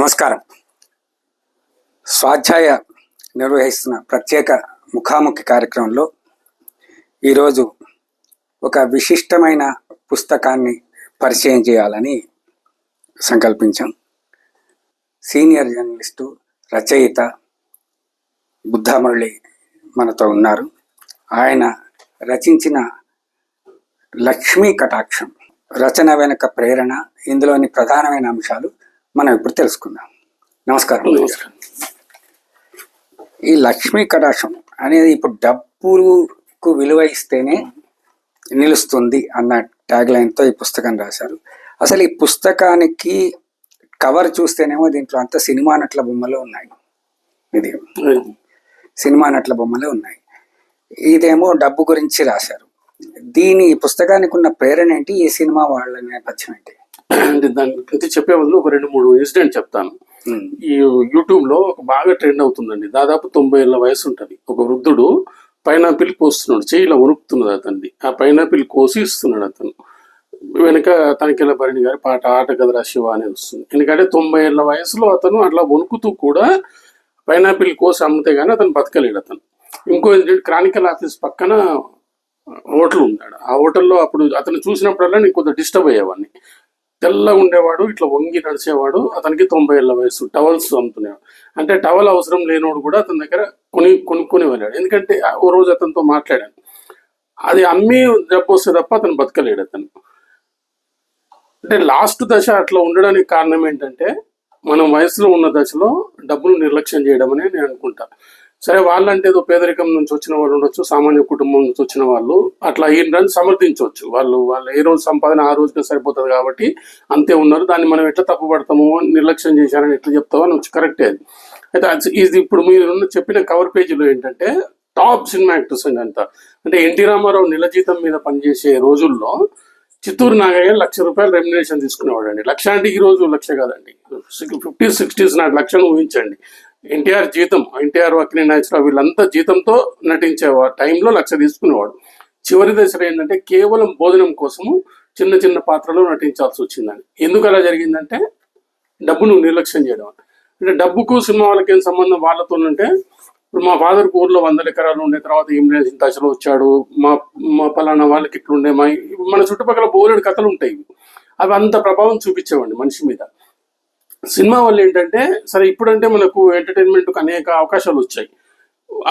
నమస్కారం. స్వాధ్యాయ నిర్వహిస్తున్న ప్రత్యేక ముఖాముఖి కార్యక్రమంలో ఈరోజు ఒక విశిష్టమైన పుస్తకాన్ని పరిచయం చేయాలని సంకల్పించాం. సీనియర్ జర్నలిస్టు, రచయిత బుద్ధమురళి మనతో ఉన్నారు. ఆయన రచించిన లక్ష్మీ కటాక్షం రచన వెనుక ప్రేరణ, ఇందులోని ప్రధానమైన అంశాలు మనం ఇప్పుడు తెలుసుకుందాం. నమస్కారం. ఈ లక్ష్మీ కటాక్షం అనేది ఇప్పుడు డబ్బుకు విలువ ఇస్తేనే నిలుస్తుంది అన్న ట్యాగ్ లైన్తో ఈ పుస్తకం రాశారు. అసలు ఈ పుస్తకానికి కవర్ చూస్తేనేమో దీంట్లో అంతా సినిమా నటుల బొమ్మలు ఉన్నాయి. ఇది సినిమా నటుల బొమ్మలే ఉన్నాయి. ఇదేమో డబ్బు గురించి రాశారు. ఈ పుస్తకానికి ఉన్న ప్రేరణ ఏంటి? ఈ సినిమా వాళ్ళ నేపథ్యం ఏంటి? దాని గురించి చెప్పే బదులు ఒక 2-3 ఇన్సిడెంట్ చెప్తాను. ఈ యూట్యూబ్ లో బాగా ట్రెండ్ అవుతుందండి. దాదాపు 90 ఏళ్ళ వయసు ఉంటుంది. ఒక వృద్ధుడు పైనాపిల్ కోస్తున్నాడు, చేయిలో వణుకుతున్నది అతన్ని. ఆ పైనాపిల్ కోసి ఇస్తున్నాడు అతను. వెనక తనిఖీల భరణి గారి పాట ఆట కదరా శివ అనేది వస్తుంది. ఎందుకంటే 90 ఏళ్ళ వయసులో అతను అట్లా వణుకుతూ కూడా పైనాపిల్ కోసి అమ్మితే గానీ అతను బతకలేడు. అతను ఇంకో క్రానికల్ ఆఫీస్ పక్కన హోటల్ ఉన్నాడు. ఆ హోటల్లో అప్పుడు అతను చూసినప్పుడల్లా నేను కొద్దిగా డిస్టర్బ్ అయ్యేవాడిని. తెల్లగా ఉండేవాడు, ఇట్లా వంగి నడిచేవాడు. అతనికి 90 ఏళ్ళ వయసు. టవల్స్ అమ్ముతున్నాడు. అంటే టవల్ అవసరం లేనివాడు కూడా అతని దగ్గర కొనుక్కొని వెళ్ళాడు. ఎందుకంటే ఓ రోజు అతనితో మాట్లాడాను. అది అమ్మి జబ్బు వస్తే తప్ప అతను బతకలేడు. అతను అంటే లాస్ట్ దశ అట్లా ఉండడానికి కారణం ఏంటంటే మనం వయసులో ఉన్న దశలో డబ్బులు నిర్లక్ష్యం చేయడం అని నేను అనుకుంటా. సరే, వాళ్ళంటే ఏదో పేదరికం నుంచి వచ్చిన వాళ్ళు ఉండొచ్చు, సామాన్య కుటుంబం నుంచి వచ్చిన వాళ్ళు అట్లా అయ్యిందని సమర్థించవచ్చు. వాళ్ళు ఏ రోజు సంపాదన ఆ రోజుకే సరిపోతుంది కాబట్టి అంతే ఉన్నారు. దాన్ని మనం ఎట్లా తప్పుపడతాము, నిర్లక్ష్యం చేశారని ఎట్లా చెప్తామో అని కరెక్టే. అయితే ఇది ఇప్పుడు మీరు చెప్పిన కవర్ పేజీలో ఏంటంటే టాప్ సినిమా యాక్టర్స్ అంతా. అంటే ఎన్టీ రామారావు నెల జీతం మీద పనిచేసే రోజుల్లో చిత్తూరు నాగయ్య ₹1,00,000 రెమ్యునరేషన్ తీసుకునేవాడు అండి. లక్ష అంటే ఈ రోజు లక్ష కాదండి, 50s 60s నాటి లక్షను ఊహించండి. ఎన్టీఆర్ జీతం, ఎన్టీఆర్, అక్కినే నాగేశ్వరరావు వీళ్ళంతా జీతంతో నటించే టైంలో 1,00,000 తీసుకునేవాడు. చివరి దశలో ఏంటంటే కేవలం భోజనం కోసము చిన్న చిన్న పాత్రలో నటించాల్సి వచ్చిందని. ఎందుకు అలా జరిగిందంటే డబ్బును నిర్లక్ష్యం చేయడం. అంటే డబ్బుకు సినిమా వాళ్ళకి ఏం సంబంధం వాళ్ళతోనంటే, ఇప్పుడు మా ఫాదర్కి ఊర్లో 100 ఎకరాలు ఉండే, తర్వాత ఇంజనీరింగ్ దశలో వచ్చాడు, మా పలానా వాళ్ళకి ఇట్లుండే, మన చుట్టుపక్కల బోలెడు కథలు ఉంటాయి. అవి అంత ప్రభావం చూపించేవండి మనిషి మీద. సినిమా వల్ల ఏంటంటే సరే ఇప్పుడంటే మనకు ఎంటర్టైన్మెంట్కి అనేక అవకాశాలు వచ్చాయి.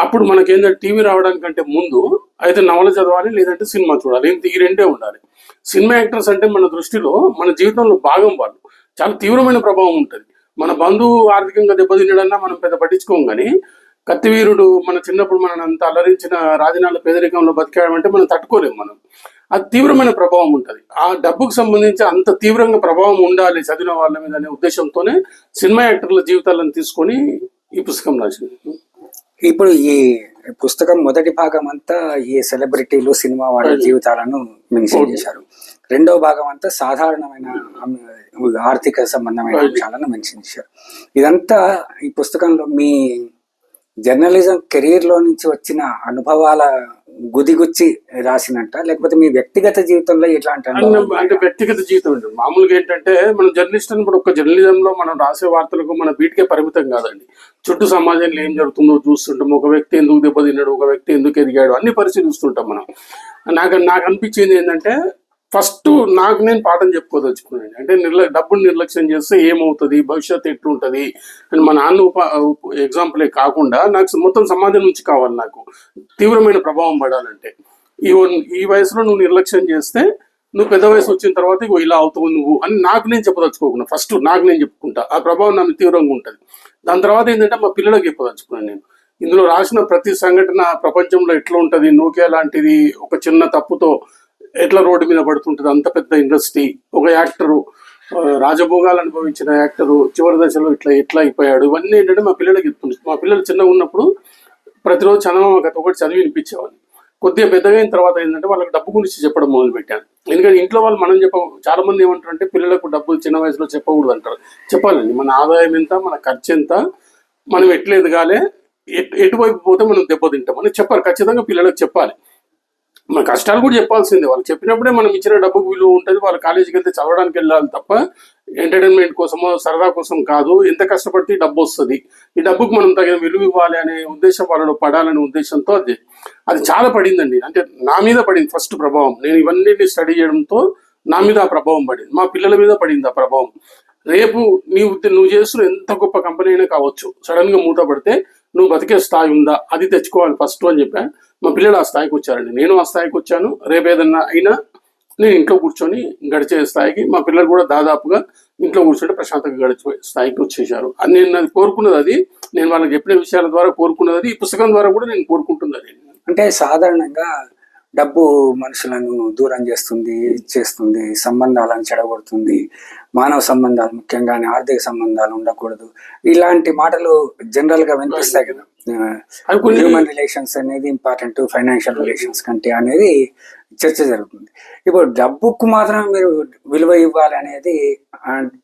అప్పుడు మనకేంటంటే టీవీ రావడానికంటే ముందు అయితే నవల చదవాలి, లేదంటే సినిమా చూడాలి. ఈ రెండే ఉండాలి. సినిమా యాక్టర్స్ అంటే మన దృష్టిలో మన జీవితంలో భాగం. వాళ్ళు చాలా తీవ్రమైన ప్రభావం ఉంటుంది. మన బంధువు ఆర్థికంగా దెబ్బతినడన్నా మనం పెద్ద పట్టించుకోం. కానీ కత్తివీరుడు మన చిన్నప్పుడు మనం అంత అలరించిన రాజనాల పేదరికంలో బతికాడంటే మనం తట్టుకోలేము. మనం అది తీవ్రమైన ప్రభావం ఉంటుంది. ఆ డబ్బుకు సంబంధించి అంత తీవ్రంగా ప్రభావం ఉండాలి చదివిన వాళ్ళ మీద అనే ఉద్దేశంతోనే సినిమా యాక్టర్ల జీవితాలను తీసుకొని ఈ పుస్తకం రాసింది. ఇప్పుడు ఈ పుస్తకం మొదటి భాగం అంతా ఈ సెలబ్రిటీలు, సినిమా వాళ్ళ జీవితాలను మెన్షన్ చేశారు. రెండో భాగం అంతా సాధారణమైన ఆర్థిక సంబంధమైన అంశాలను మెన్షన్ చేశారు. ఇదంతా ఈ పుస్తకంలో మీ జర్నలిజం కెరీర్ లో నుంచి వచ్చిన అనుభవాల గుదిగుచ్చి రాసినట్ట, లేకపోతే మీ వ్యక్తిగత జీవితంలో ఎట్లాంటి? అంటే వ్యక్తిగత జీవితం అండి. మామూలుగా ఏంటంటే మనం జర్నలిస్ట్ అన్నప్పుడు ఒక జర్నలిజంలో మనం రాసే వార్తలకు మన బీట్కే పరిమితం కాదండి. చుట్టూ సమాజంలో ఏం జరుగుతుందో చూస్తుంటాం. ఒక వ్యక్తి ఎందుకు దెబ్బతిన్నాడు, ఒక వ్యక్తి ఎందుకు ఎదిగాడు, అన్ని పరిశీలిస్తుంటాం మనం. నాకు అనిపించింది ఏంటంటే ఫస్ట్ నాకు నేను పాఠం చెప్పుకోదలుచుకున్నాను. అంటే డబ్బును నిర్లక్ష్యం చేస్తే ఏమవుతుంది, భవిష్యత్తు ఎట్లుంటుంది అని మా నాన్న ఎగ్జాంపులే కాకుండా నాకు మొత్తం సమాజం నుంచి కావాలి. నాకు తీవ్రమైన ప్రభావం పడాలంటే ఈ వయసులో నువ్వు నిర్లక్ష్యం చేస్తే నువ్వు పెద్ద వయసు వచ్చిన తర్వాత ఇలా అవుతావు నువ్వు అని నాకు నేను చెప్పదలుచుకోకుండా ఫస్ట్ నాకు నేను చెప్పుకుంటా. ఆ ప్రభావం నాకు తీవ్రంగా ఉంటుంది. దాని తర్వాత ఏంటంటే మా పిల్లలకు చెప్పదలుచుకున్నాను నేను. ఇందులో రాసిన ప్రతి సంఘటన ప్రపంచంలో ఎట్లా ఉంటుంది, నోకియా లాంటిది ఒక చిన్న తప్పుతో ఎట్లా రోడ్డు మీద పడుతుంటుంది, అంత పెద్ద ఇండస్ట్రీ, ఒక యాక్టరు రాజభోగాలు అనుభవించిన యాక్టరు చివరి దశలో ఎట్లా అయిపోయాడు, ఇవన్నీ ఏంటంటే మా పిల్లలకి చెప్తుంది. మా పిల్లలు చిన్నగా ఉన్నప్పుడు ప్రతిరోజు చందమామ కథ ఒకటి చదివి వినిపించేవాళ్ళు. కొద్దిగా పెద్దగా అయిన తర్వాత ఏంటంటే వాళ్ళకి డబ్బు గురించి చెప్పడం మొదలు పెట్టాను. ఎందుకంటే ఇంట్లో వాళ్ళు మనం చాలా మంది ఏమంటారంటే పిల్లలకు డబ్బులు చిన్న వయసులో చెప్పకూడదు అంటారు. చెప్పాలండి. మన ఆదాయం ఎంత, మన ఖర్చు ఎంత, మనం ఎట్లా ఎదగాలి, ఎటువైపు పోతే మనం దెబ్బతింటాం అని చెప్పాలి. ఖచ్చితంగా పిల్లలకు చెప్పాలి. మన కష్టాలు కూడా చెప్పాల్సిందే. వాళ్ళు చెప్పినప్పుడే మనం ఇచ్చిన డబ్బుకు విలువ ఉంటుంది. వాళ్ళు కాలేజీకి వెళ్తే చదవడానికి వెళ్ళాలి తప్ప ఎంటర్టైన్మెంట్ కోసమో సరదా కోసం కాదు, ఎంత కష్టపడితే ఈ డబ్బు వస్తుంది, ఈ డబ్బుకు మనం తగిన విలువ ఇవ్వాలి అనే ఉద్దేశం వాళ్ళలో పడాలనే ఉద్దేశంతో అది చాలా పడిందండి. అంటే నా మీద పడింది ఫస్ట్ ప్రభావం. నేను ఇవన్నీ స్టడీ చేయడంతో నా మీద ఆ ప్రభావం పడింది, మా పిల్లల మీద పడింది ఆ ప్రభావం. రేపు నువ్వు చేస్తున్న ఎంత గొప్ప కంపెనీ అయినా కావచ్చు, సడన్ గా మూత పడితే నువ్వు బతికే స్థాయి ఉందా అది తెచ్చుకోవాలి ఫస్ట్ అని చెప్పా. మా పిల్లలు ఆ స్థాయికి వచ్చారండి, నేను ఆ స్థాయికి వచ్చాను. రేపు ఏదన్నా అయినా నేను ఇంట్లో కూర్చొని గడిచే స్థాయికి, మా పిల్లలు కూడా దాదాపుగా ఇంట్లో కూర్చొని ప్రశాంతంగా గడిచే స్థాయికి వచ్చేసారు. నేను అది కోరుకున్నది, అది నేను వాళ్ళకి చెప్పిన విషయాల ద్వారా కోరుకున్నది, అది ఈ పుస్తకం ద్వారా కూడా నేను కోరుకుంటున్నది. అంటే సాధారణంగా డబ్బు మనుషులను దూరం చేస్తుంది, ఇచ్చేస్తుంది, సంబంధాలను చెడగొడుతుంది, మానవ సంబంధాలు ముఖ్యంగానే ఆర్థిక సంబంధాలు ఉండకూడదు, ఇలాంటి మాటలు జనరల్ గా వినిపిస్తాయి కదా. హ్యూమన్ రిలేషన్స్ అనేది ఇంపార్టెంట్ ఫైనాన్షియల్ రిలేషన్స్ కంటే అనేది చర్చ జరుగుతుంది. ఇప్పుడు డబ్బుకు మాత్రం మీరు విలువ ఇవ్వాలి అనేది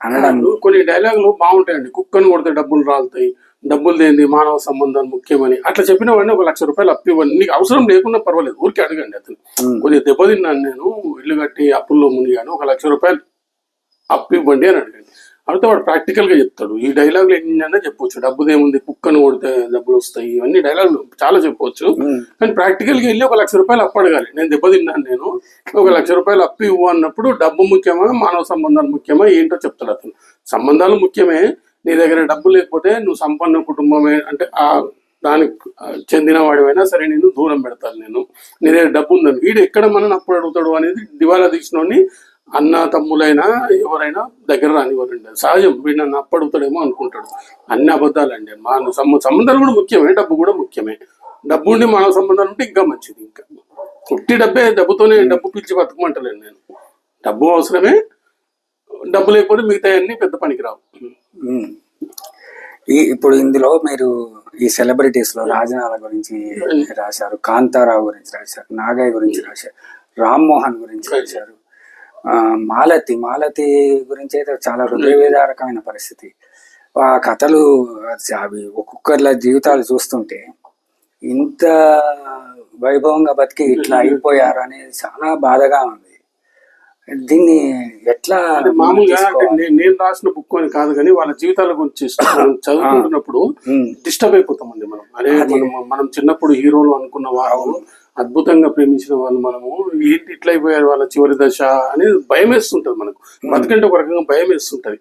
అనడం. కొన్ని డైలాగులు బాగుంటాయండి, కుక్కను కొడితే డబ్బులు రాలుతాయి, డబ్బులు లేని మానవ సంబంధాలు ముఖ్యమని అట్లా చెప్పిన వాడిని 1 లక్ష రూపాయలు అప్పు ఇవ్వండి, నీకు అవసరం లేకుండా పర్వాలేదు, ఊరికి అడగండి. అతను కొద్దిగా దెబ్బతిన్నాను, నేను ఇల్లు కట్టి అప్పుల్లో మునిగాను, 1 లక్ష రూపాయలు అప్పు ఇవ్వండి అని అడగండి. అయితే వాడు ప్రాక్టికల్ గా చెప్తాడు. ఈ డైలాగులు ఎన్నైనా చెప్పొచ్చు, డబ్బుదేముంది, కుక్కను కొడితే డబ్బులు వస్తాయి, ఇవన్నీ డైలాగులు చాలా చెప్పొచ్చు. కానీ ప్రాక్టికల్ గా వెళ్ళి 1 లక్ష రూపాయలు అప్పు అడగాలి. నేను దెబ్బతిన్నాను, నేను 1 లక్ష రూపాయలు అప్పు ఇవ్వు అన్నప్పుడు డబ్బు ముఖ్యమా మానవ సంబంధాలు ముఖ్యమా ఏంటో చెప్తాడు అతను. సంబంధాలు ముఖ్యమే, నీ దగ్గర డబ్బు లేకపోతే నువ్వు సంపన్న కుటుంబమే అంటే దానికి చెందిన వాడివైనా సరే నేను దూరం పెడతాను, నేను నీ దగ్గర డబ్బు ఉందని. వీడు ఎక్కడ మనం అప్పుడు అడుగుతాడు అనేది దివాలా తీసినోడిని అన్న తమ్ములైనా ఎవరైనా దగ్గర రానివ్వరండి, సహజం. వీడు నన్ను అప్పడుగుతాడేమో అనుకుంటాడు. అన్ని అబద్ధాలండి. మన సంబంధాలు కూడా ముఖ్యమే, డబ్బు కూడా ముఖ్యమే. డబ్బు ఉండి మానవ సంబంధాలు ఉంటే ఇంకా మంచిది. ఇంకా ఉట్టి డబ్బుతోనే డబ్బు పిలిచి బతుకమంటలేను నేను. డబ్బు అవసరమే, డబ్బు లేకపోతే మిగతా అన్ని పెద్ద పనికి రావు. ఇప్పుడు ఇందులో మీరు ఈ సెలబ్రిటీస్ లో రాజనాల గురించి రాశారు, కాంతారావు గురించి రాశారు, నాగయ్య గురించి రాశారు, రామ్మోహన్ గురించి రాశారు, మాలతి గురించి అయితే చాలా హృదయవేదారకమైన పరిస్థితి. ఆ కథలు అవి ఒక్కొక్కర్ల జీవితాలు చూస్తుంటే ఇంత వైభవంగా బతికి ఇట్లా అయిపోయారు అనేది చాలా బాధగా ఉంది. దీన్ని ఎట్లా మామూలుగా నేను రాసిన బుక్ అని కాదు, కానీ వాళ్ళ జీవితాల గురించి చదువుకుంటున్నప్పుడు డిస్టర్బ్ అయిపోతామండి మనం. అదే మనం చిన్నప్పుడు హీరోలు అనుకున్న వాళ్ళు, అద్భుతంగా ప్రేమించిన వాళ్ళు, మనము ఏంటి ఇట్లా అయిపోయారు వాళ్ళ చివరి దశ అనేది భయం వేస్తుంటది మనకు. బతుకంటే ఒక రకంగా భయం వేస్తుంటది.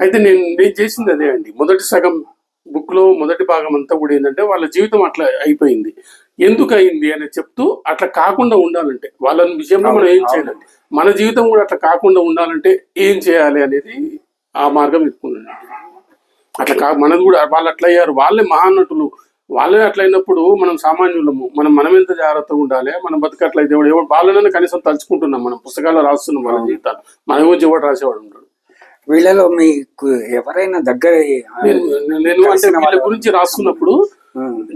అయితే నేను చేసింది అదే అండి. మొదటి సగం బుక్ లో మొదటి భాగం అంతా కూడా ఏంటంటే వాళ్ళ జీవితం అట్లా అయిపోయింది, ఎందుకు అయింది అని చెప్తూ అట్లా కాకుండా ఉండాలంటే వాళ్ళ విషయంలో మనం ఏం చేయాలి, మన జీవితం కూడా అట్లా కాకుండా ఉండాలంటే ఏం చేయాలి అనేది ఆ మార్గం ఎత్తుకున్నాను. అట్లా మనది కూడా వాళ్ళు అట్లా అయ్యారు, వాళ్ళే మహానటులు, వాళ్ళే అట్లయినప్పుడు మనం సామాన్యులము, మనం ఎంత జాగ్రత్తగా ఉండాలి, మన బతుకట్లయితే వాళ్ళనైనా కనీసం తలుచుకుంటున్నాం, మనం పుస్తకాల్లో రాస్తున్నాం వాళ్ళ జీవితాలు, మన గురించి ఎవరు రాసేవాడు ఉంటాడు. వీళ్ళలో మీకు ఎవరైనా దగ్గర నేను అంటే వీళ్ళ గురించి రాస్తున్నప్పుడు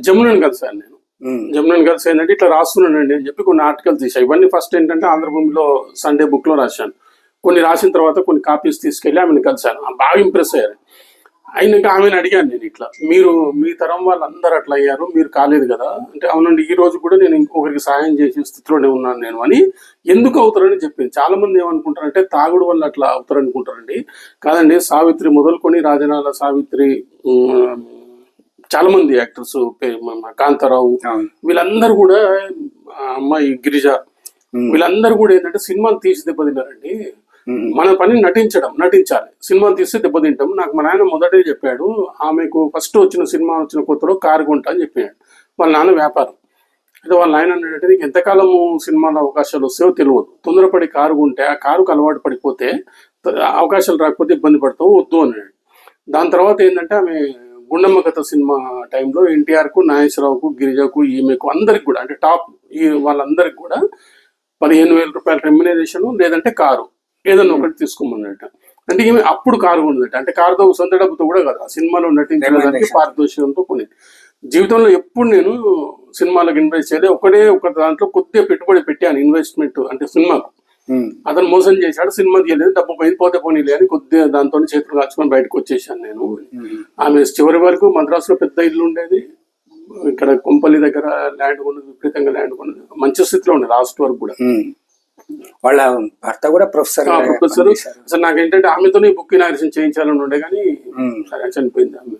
జమునని కలిసాను నేను. జమునని కలిసి ఏంటంటే ఇట్లా రాస్తున్నానండి అని చెప్పి కొన్ని ఆర్టికల్ తీసాను. ఇవన్నీ ఫస్ట్ ఏంటంటే ఆంధ్రభూమిలో సండే బుక్ లో రాశాను. కొన్ని రాసిన తర్వాత కొన్ని కాపీస్ తీసుకెళ్ళి ఆమెను కలిసాను, బాగా ఇంప్రెస్ అయ్యారు. అయినాక ఆమెను అడిగాను, నేను ఇట్లా మీ తరం వాళ్ళందరూ అట్లా అయ్యారు, మీరు కాలేదు కదా అంటే, అవునండి ఈ రోజు కూడా నేను ఇంకొకరికి సాయం చేసే స్థితిలోనే ఉన్నాను నేను అని. ఎందుకు అవుతారని చెప్పింది. చాలా మంది ఏమనుకుంటారంటే తాగుడు వల్ల అట్లా అవుతారనుకుంటారండి. కాదండి, సావిత్రి మొదలుకొని రాజనాల సావిత్రి, చాలా మంది యాక్టర్స్, కాంతారావు, వీళ్ళందరూ కూడా, అమ్మాయి గిరిజ, వీళ్ళందరూ కూడా ఏంటంటే సినిమాలు తీసి దెబ్బతిన్నారండి. మన పని నటించాలి, సినిమాలు తీస్తే దెబ్బతింటాం. నాకు మా నాన్న మొదటే చెప్పాడు, ఆమెకు ఫస్ట్ వచ్చిన కొత్తలో కారు కొంటా అని చెప్పాడు. వాళ్ళ నాన్న వ్యాపారం. అయితే వాళ్ళ నాయన అన్నాడంటే, నీకు ఎంతకాలము సినిమాలో అవకాశాలు వస్తాయో తెలియదు, తొందరపడి కారు కొంటే ఆ కారుకు అలవాటు పడిపోతే అవకాశాలు రాకపోతే ఇబ్బంది పడతావు, వద్దు అన్నాడు. దాని తర్వాత ఏంటంటే ఆమె గుండమ్మ కథ సినిమా టైంలో ఎన్టీఆర్కు, నాగేశ్వరరావుకు, గిరిజకు, ఈమెకు అందరికి కూడా అంటే టాప్ వాళ్ళందరికి కూడా 15,000 రూపాయల రెమ్యునరేషన్, లేదంటే కారు ఏదన్నా ఒకటి తీసుకోమన్నట్ట. అంటే ఈమె అప్పుడు కారు కొన్నదట. అంటే కారుతో సొంత డబ్బుతో కూడా కాదు, ఆ సినిమాలో నటించడానికి పారితోషికంతో కొనేది. జీవితంలో ఎప్పుడు నేను సినిమాలకు ఇన్వెస్ట్ చేయలేదు. ఒక దాంట్లో కొద్దిగా పెట్టుబడి పెట్టాను, ఇన్వెస్ట్మెంట్ అంటే సినిమాకు. అతను మోసం చేశాడు, సినిమా తీయలేదు, డబ్బు పోతే పోనీలే అని కొద్దిగా దాంతో చేతులు కాచుకొని బయటకు వచ్చేసాను నేను. ఆమె చివరి వరకు మద్రాసులో పెద్ద ఇల్లు ఉండేది, ఇక్కడ కొంపల్లి దగ్గర ల్యాండ్ కొన్నది, విపరీతంగా ల్యాండ్ కొన్నది, మంచి స్థితిలో ఉండేది లాస్ట్ వరకు కూడా. వాళ్ళ భర్త కూడా ప్రొఫెసర్ ప్రొఫెసర్. అసలు నాకేంటంటే ఆమెతోనే బుక్ ఇనాగ్రేషన్ చేయించాలని ఉండే కానీ సరే చనిపోయింది ఆమె.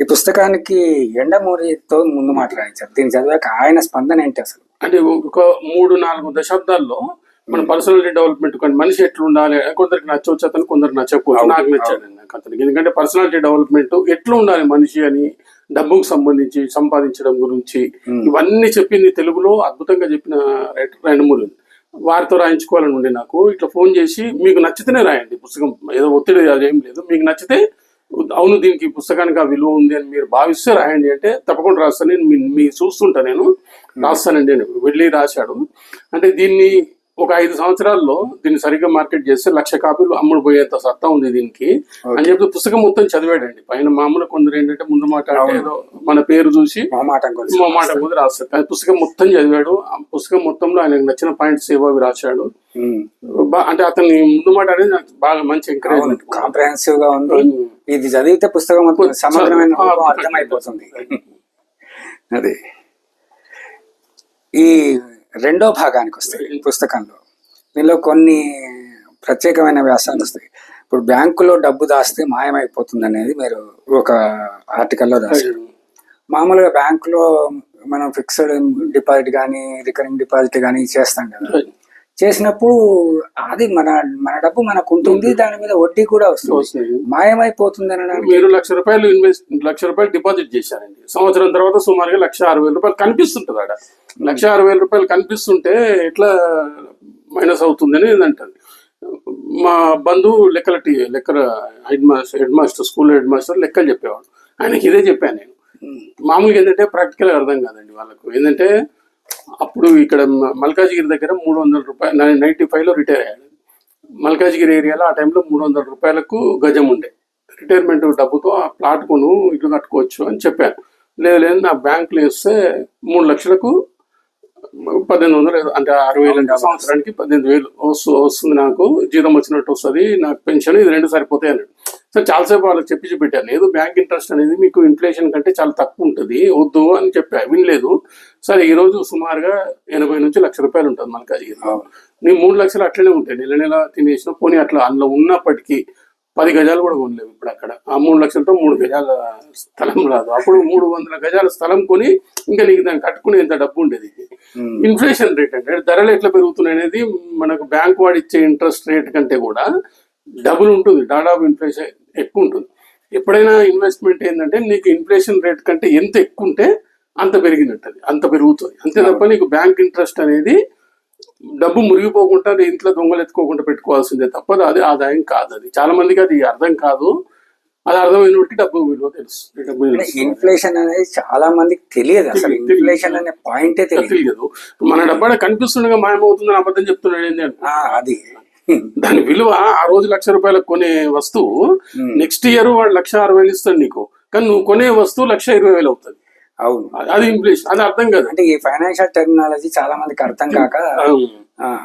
ఈ పుస్తకానికి ఎండమూరితో ముందు మాట్లాడించారు. దీన్ని చదివాక ఆయన స్పందన ఏంటి అసలు? అంటే ఒక 3-4 దశాబ్దాల్లో మన పర్సనాలిటీ డెవలప్మెంట్ కానీ మనిషి ఎట్లా ఉండాలి, కొందరికి నచ్చవచ్చు అతను, కొందరికి నచ్చకపోవచ్చు. నాకు నచ్చాడు నాకు అతనికి. ఎందుకంటే పర్సనాలిటీ డెవలప్మెంట్ ఎట్లా ఉండాలి మనిషి అని, డబ్బుకు సంబంధించి, సంపాదించడం గురించి ఇవన్నీ చెప్పింది తెలుగులో అద్భుతంగా చెప్పిన రైటర్ ఎండమూరి. వారితో రాయించుకోవాలని ఉండే నాకు. ఇట్లా ఫోన్ చేసి మీకు నచ్చితేనే రాయండి పుస్తకం, ఏదో ఒత్తిడి అదేం లేదు, మీకు నచ్చితే అవును దీనికి పుస్తకానికి ఆ విలువ ఉంది అని మీరు భావిస్తే రాయండి అంటే తప్పకుండా రాస్తాను. నేను మీ చూస్తుంటా, నేను రాస్తానండి అని వెళ్ళి రాశాడు. అంటే దీన్ని ఒక 5 సంవత్సరాల్లో దీన్ని సరిగ్గా మార్కెట్ చేస్తే 1,00,000 కాపీలు అమ్ముడు పోయేంత సత్తా ఉంది దీనికి అని చెప్పి పుస్తకం మొత్తం చదివాడండి. పైన మామూలు కొందరు ఏంటంటే ముందు మాట అంటే ఏదో మన పేరు చూసి మాట కొద్ది రాస్తారు, కానీ పుస్తకం మొత్తం చదివాడు. ఆ పుస్తకం మొత్తంలో ఆయనకు నచ్చిన పాయింట్స్ ఏవో అవి రాశాడు. అంటే అతని ముందు మాట అనేది నాకు బాగా మంచి ఎంకరేజ్మెంట్, కాంప్రహెన్సివ్ గా ఉంది. ఇది చదివితే పుస్తకం మొత్తం సమగ్రమైన అర్థమైపోతుంది. అది ఈ రెండో భాగానికి వస్తాయి ఈ పుస్తకంలో. దీనిలో కొన్ని ప్రత్యేకమైన వ్యాసాలు వస్తాయి. ఇప్పుడు బ్యాంకులో డబ్బు దాస్తే మాయమైపోతుంది అనేది మీరు ఒక ఆర్టికల్లో రాశారు. మామూలుగా బ్యాంకులో మనం ఫిక్స్డ్ డిపాజిట్ కానీ రికరింగ్ డిపాజిట్ కానీ చేస్తాం కదా, చేసినప్పుడు అది మన డబ్బు మనకు ఉంటుంది, దాని మీద వడ్డీ కూడా వస్తుంది. మాయమైపోతుంది అనడానికి మీరు ₹1,00,000 డిపాజిట్ చేశారండి. సంవత్సరం తర్వాత సుమారుగా ₹1,60,000 కనిపిస్తుంటుంది. ఆడ ₹1,60,000 కనిపిస్తుంటే ఎట్లా మైనస్ అవుతుందని అంటారు. మా బంధువు లెక్కల head master school head master లెక్కలు చెప్పేవాడు. ఆయనకి ఇదే చెప్పాను నేను. మామూలుగా ఏంటంటే ప్రాక్టికల్ అర్థం కాదండి వాళ్ళకు. ఏంటంటే అప్పుడు ఇక్కడ మల్కాజ్గిరి దగ్గర ₹300 95లో రిటైర్ అయ్యాడు. మల్కాజ్గిరి ఏరియాలో ఆ టైంలో ₹300 గజం ఉండే. రిటైర్మెంట్ డబ్బుతో ఆ ప్లాట్ కొను ఇల్లు కట్టుకోవచ్చు అని చెప్పాను. లేదు నా బ్యాంకులో వేస్తే 3 లక్షలకు 1,800 అంటే 60,000 సంవత్సరానికి 18,000 వస్తుంది, నాకు జీతం వచ్చినట్టు వస్తుంది, నాకు పెన్షన్, ఇది 2 సరిపోతాయి అన్నాడు. సో చాలాసేపు వాళ్ళకి చెప్పి చూపెట్టాను. లేదు బ్యాంక్ ఇంట్రెస్ట్ అనేది మీకు ఇన్ఫ్లేషన్ కంటే చాలా తక్కువ ఉంటుంది, వద్దు అని చెప్పా. వినలేదు. సరే ఈరోజు సుమారుగా 80 నుంచి ₹1,00,000 ఉంటుంది మల్కాజ్గిరిలో. నీ 3 లక్షలు అట్లనే ఉంటాయి, నెల నెల తినేసిన. పోనీ అట్లా అందులో ఉన్నప్పటికీ 10 గజాలు కూడా కొనలేవు ఇప్పుడు అక్కడ. ఆ 3 లక్షలతో 3 గజాల స్థలం రాదు. అప్పుడు 300 గజాల స్థలం కొని ఇంకా నీకు దాన్ని కట్టుకునే ఎంత డబ్బు ఉండేది. ఇన్ఫ్లేషన్ రేట్ అంటే ధరలు ఎట్లా పెరుగుతున్నాయి అనేది మనకు బ్యాంక్ వాడు ఇచ్చే ఇంట్రెస్ట్ రేట్ కంటే కూడా డబుల్ ఉంటుంది. దాదాపు ఇన్ఫ్లేషన్ ఎక్కువ ఉంటుంది. ఎప్పుడైనా ఇన్వెస్ట్మెంట్ ఏంటంటే నీకు ఇన్ఫ్లేషన్ రేట్ కంటే ఎంత ఎక్కువ ఉంటే అంత పెరిగినట్టు, అంత పెరుగుతుంది. అంతే తప్ప నీకు బ్యాంక్ ఇంట్రెస్ట్ అనేది డబ్బు మురిగిపోకుండా ఇంట్లో దొంగలు ఎత్తుకోకుండా పెట్టుకోవాల్సిందే తప్ప అది ఆదాయం కాదు. అది చాలా మందికి అది అర్థం కాదు. అది అర్థమైనప్పటికీ డబ్బు విలువ తెలుసు. ఇన్ఫ్లేషన్ అనేది చాలా మందికి తెలియదు. అసలు ఇన్ఫ్లేషన్ అనే పాయింటే తెలియదు. మన డబ్బు కనిపిస్తుండగా మాయమవుతుందని అబద్ధం చెప్తున్నాడు ఏంటి అంటే అది దాని విలువ ఆ రోజు ₹1,00,000 కొనే వస్తువు నెక్స్ట్ ఇయర్ వాడు 1,60,000 ఇస్తాడు నీకు, కానీ నువ్వు కొనే వస్తువు 1,20,000 అవుతుంది. అవును, అది ఇన్ఫ్లేషన్. అది అర్థం కాదు. అంటే ఈ ఫైనాన్షియల్ టెక్నాలజీ చాలా మందికి అర్థం కాక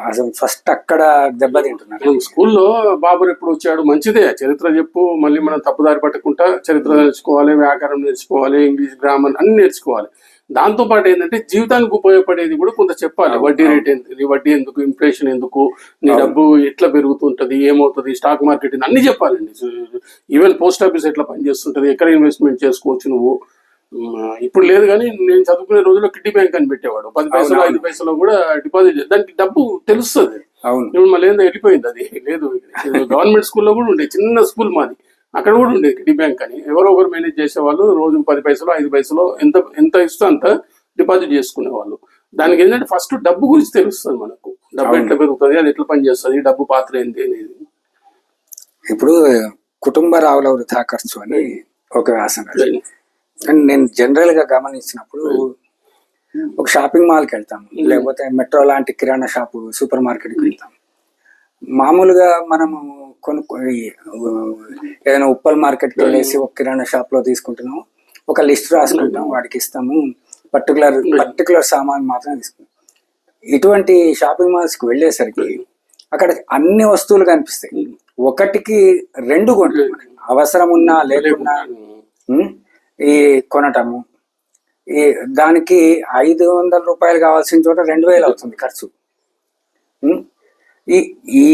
అసలు ఫస్ట్ అక్కడ దెబ్బతింటున్నారు. స్కూల్లో బాబర్ ఎప్పుడు వచ్చాడు, మంచిదే, చరిత్ర చెప్పు, మళ్ళీ మనం తప్పుదారి పట్టకుండా చరిత్ర నేర్చుకోవాలి, వ్యాకరణం నేర్చుకోవాలి, ఇంగ్లీష్ గ్రామర్ అన్ని నేర్చుకోవాలి. దాంతో పాటు ఏంటంటే జీవితానికి ఉపయోగపడేది కూడా కొంత చెప్పాలి. వడ్డీ రేట్ ఎంత, వడ్డీ ఎందుకు, ఇన్ఫ్లేషన్ ఎందుకు, నీ డబ్బు ఎట్లా పెరుగుతుంటది, ఏమవుతుంది, స్టాక్ మార్కెట్ అన్ని చెప్పాలండి. ఈవెన్ పోస్ట్ ఆఫీస్ ఎట్లా పనిచేస్తుంటది, ఎక్కడ ఇన్వెస్ట్మెంట్ చేసుకోవచ్చు నువ్వు. ఇప్పుడు లేదు కానీ నేను చదువుకునే రోజుల్లో కిడ్డీ బ్యాంక్ అని పెట్టేవాడు. 10 పైసలు 5 పైసలు కూడా డిపాజిట్, దానికి డబ్బు తెలుస్తుంది. ఇప్పుడు మళ్ళీ ఏందో వెళ్ళిపోయింది. అది లేదు. గవర్నమెంట్ స్కూల్లో కూడా ఉండే, చిన్న స్కూల్ మాది, అక్కడ కూడా ఉండేది కిడ్డీ బ్యాంక్ అని. ఎవరో ఒకరు మేనేజ్ చేసేవాళ్ళు. రోజుకు 10 పైసలు 5 పైసలు ఎంత ఇస్తే అంత డిపాజిట్ చేసుకునేవాళ్ళు. దానికి ఏంటంటే ఫస్ట్ డబ్బు గురించి తెలుస్తుంది మనకు. డబ్బు ఎట్లా పెరుగుతుంది, అది ఎట్లా పనిచేస్తుంది, డబ్బు పాత్ర ఏంటి అనేది. ఇప్పుడు కుటుంబ రావుల వృధా ఖర్చు అని ఒక వ్యాసం. కానీ నేను జనరల్ గా గమనించినప్పుడు ఒక షాపింగ్ మాల్కి వెళ్తాం, లేకపోతే మెట్రో లాంటి కిరాణా షాపు, సూపర్ మార్కెట్కి వెళ్తాం. మామూలుగా మనము ఏదైనా ఉప్పల్ మార్కెట్కి వెళ్ళేసి ఒక కిరాణా షాప్ లో తీసుకుంటున్నాము, ఒక లిస్ట్ రాసుకుంటాం, వాడికి ఇస్తాము, పర్టికులర్ సామాన్ మాత్రమే తీసుకుంటాం. ఇటువంటి షాపింగ్ మాల్స్ కి వెళ్ళేసరికి అక్కడ అన్ని వస్తువులు కనిపిస్తాయి, ఒకటికి 2 కొంటాం. అవసరం ఉన్నా లేకున్నా ఈ కొనటము, ఈ దానికి ₹500 కావాల్సిన చోట 2,000 అవుతుంది ఖర్చు. ఈ ఈ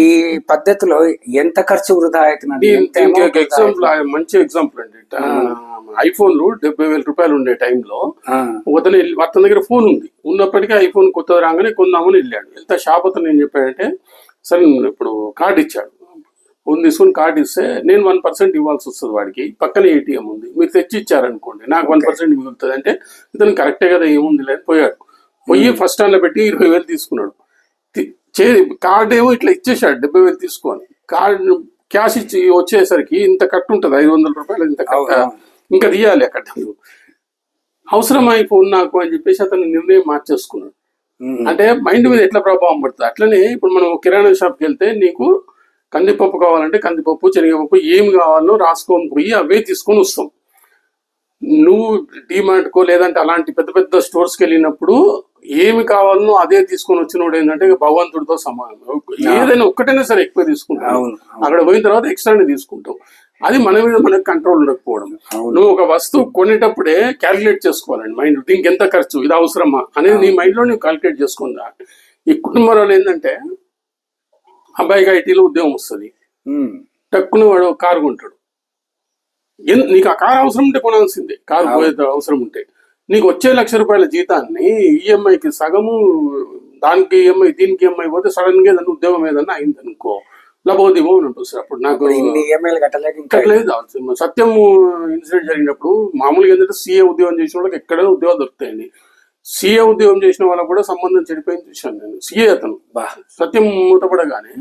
పద్ధతిలో ఎంత ఖర్చు వృధా అవుతున్నది, ఎంత amount వృధా ఎగ్జాంపుల్ మంచి ఎగ్జాంపుల్ అండి. ఐఫోన్లు 70,000 రూపాయలు ఉండే టైంలో అవుతుంది? అతని దగ్గర ఫోన్ ఉంది, ఉన్నప్పటికీ ఐఫోన్ కొత్తది రాగానే కొందామని వెళ్ళాడు. వెళ్తే షాప్ అతను ఏం చెప్పాడంటే, సరే ఇప్పుడు కార్డు ఇచ్చాడు, ఫోన్ తీసుకుని కార్డు ఇస్తే నేను 1% ఇవ్వాల్సి వస్తుంది, వాడికి పక్కన ఏటీఎం ఉంది, మీరు తెచ్చి ఇచ్చారనుకోండి నాకు 1% మిగులుతుంది అంటే, ఇతను కరెక్టే కదా ఏముంది లేదు పోయాడు. పోయి ఫస్ట్ స్టాండ్లో పెట్టి 20,000 తీసుకున్నాడు. కార్డు ఏమో ఇట్లా ఇచ్చేసాడు 70,000 తీసుకొని. కార్డు క్యాష్ ఇచ్చి వచ్చేసరికి ఇంత కట్టు ఉంటుంది, 500 రూపాయలు ఇంత కట్ట, ఇంకా తీయాలి అక్కడ. అవసరం అయిపోయింది నాకు అని చెప్పేసి అతను నిర్ణయం మార్చేసుకున్నాడు. అంటే మైండ్ మీద ఎట్లా ప్రభావం పడుతుంది. అట్లనే ఇప్పుడు మనం కిరాణా షాప్కి వెళ్తే నీకు కందిపప్పు కావాలంటే కందిపప్పు, శనగపప్పు ఏమి కావాలో రాసుకొని పోయి అవే తీసుకొని వస్తాం. నువ్వు డిమార్ట్కో లేదంటే అలాంటి పెద్ద పెద్ద స్టోర్స్కి వెళ్ళినప్పుడు ఏమి కావాలనో అదే తీసుకొని వచ్చినోడు ఏంటంటే భగవంతుడితో సమానం. ఏదైనా ఒక్కటైనా సరే ఎక్కువ తీసుకుంటావు, అక్కడ పోయిన తర్వాత ఎక్స్ట్రానే తీసుకుంటావు. అది మన మీద మనకు కంట్రోల్ ఉండకపోవడం. నువ్వు ఒక వస్తువు కొనేటప్పుడే క్యాలిక్యులేట్ చేసుకోవాలండి మైండ్, దీనికి ఎంత ఖర్చు, ఇది అవసరమా అనేది నీ మైండ్లో నువ్వు క్యాలిక్యులేట్ చేసుకుందా. ఈ కుటుంబంలో ఏంటంటే అబ్బాయికి ఐటీలో ఉద్యోగం వస్తుంది, టక్కున వాడు కారు కొంటాడు. నీకు ఆ కారు అవసరం ఉంటే కొనాల్సిందే, కారు పోయే అవసరం ఉంటే. నీకు వచ్చే ₹1,00,000 జీతాన్ని ఈఎంఐకి సగము, దానికి ఈఎంఐ దీనికి ఈఎంఐ పోతే సడన్ గా ఏదైనా ఉద్యోగం ఏదన్నా అయింది అనుకో, లబోదిబో అని ఉంటుంది. అప్పుడు నాకు కట్టలేదు. సత్యం ఇన్సిడెంట్ జరిగినప్పుడు మామూలుగా ఏంటంటే సీఏ ఉద్యోగం చేసిన వాళ్ళకి ఎక్కడైనా ఉద్యోగాలు దొరుకుతాయండి. సీఏ ఉద్యోగం చేసిన వాళ్ళకు కూడా సంబంధం చెడిపోయింది చూశాను నేను. సీఏ అతను సత్యం మూతపడగానే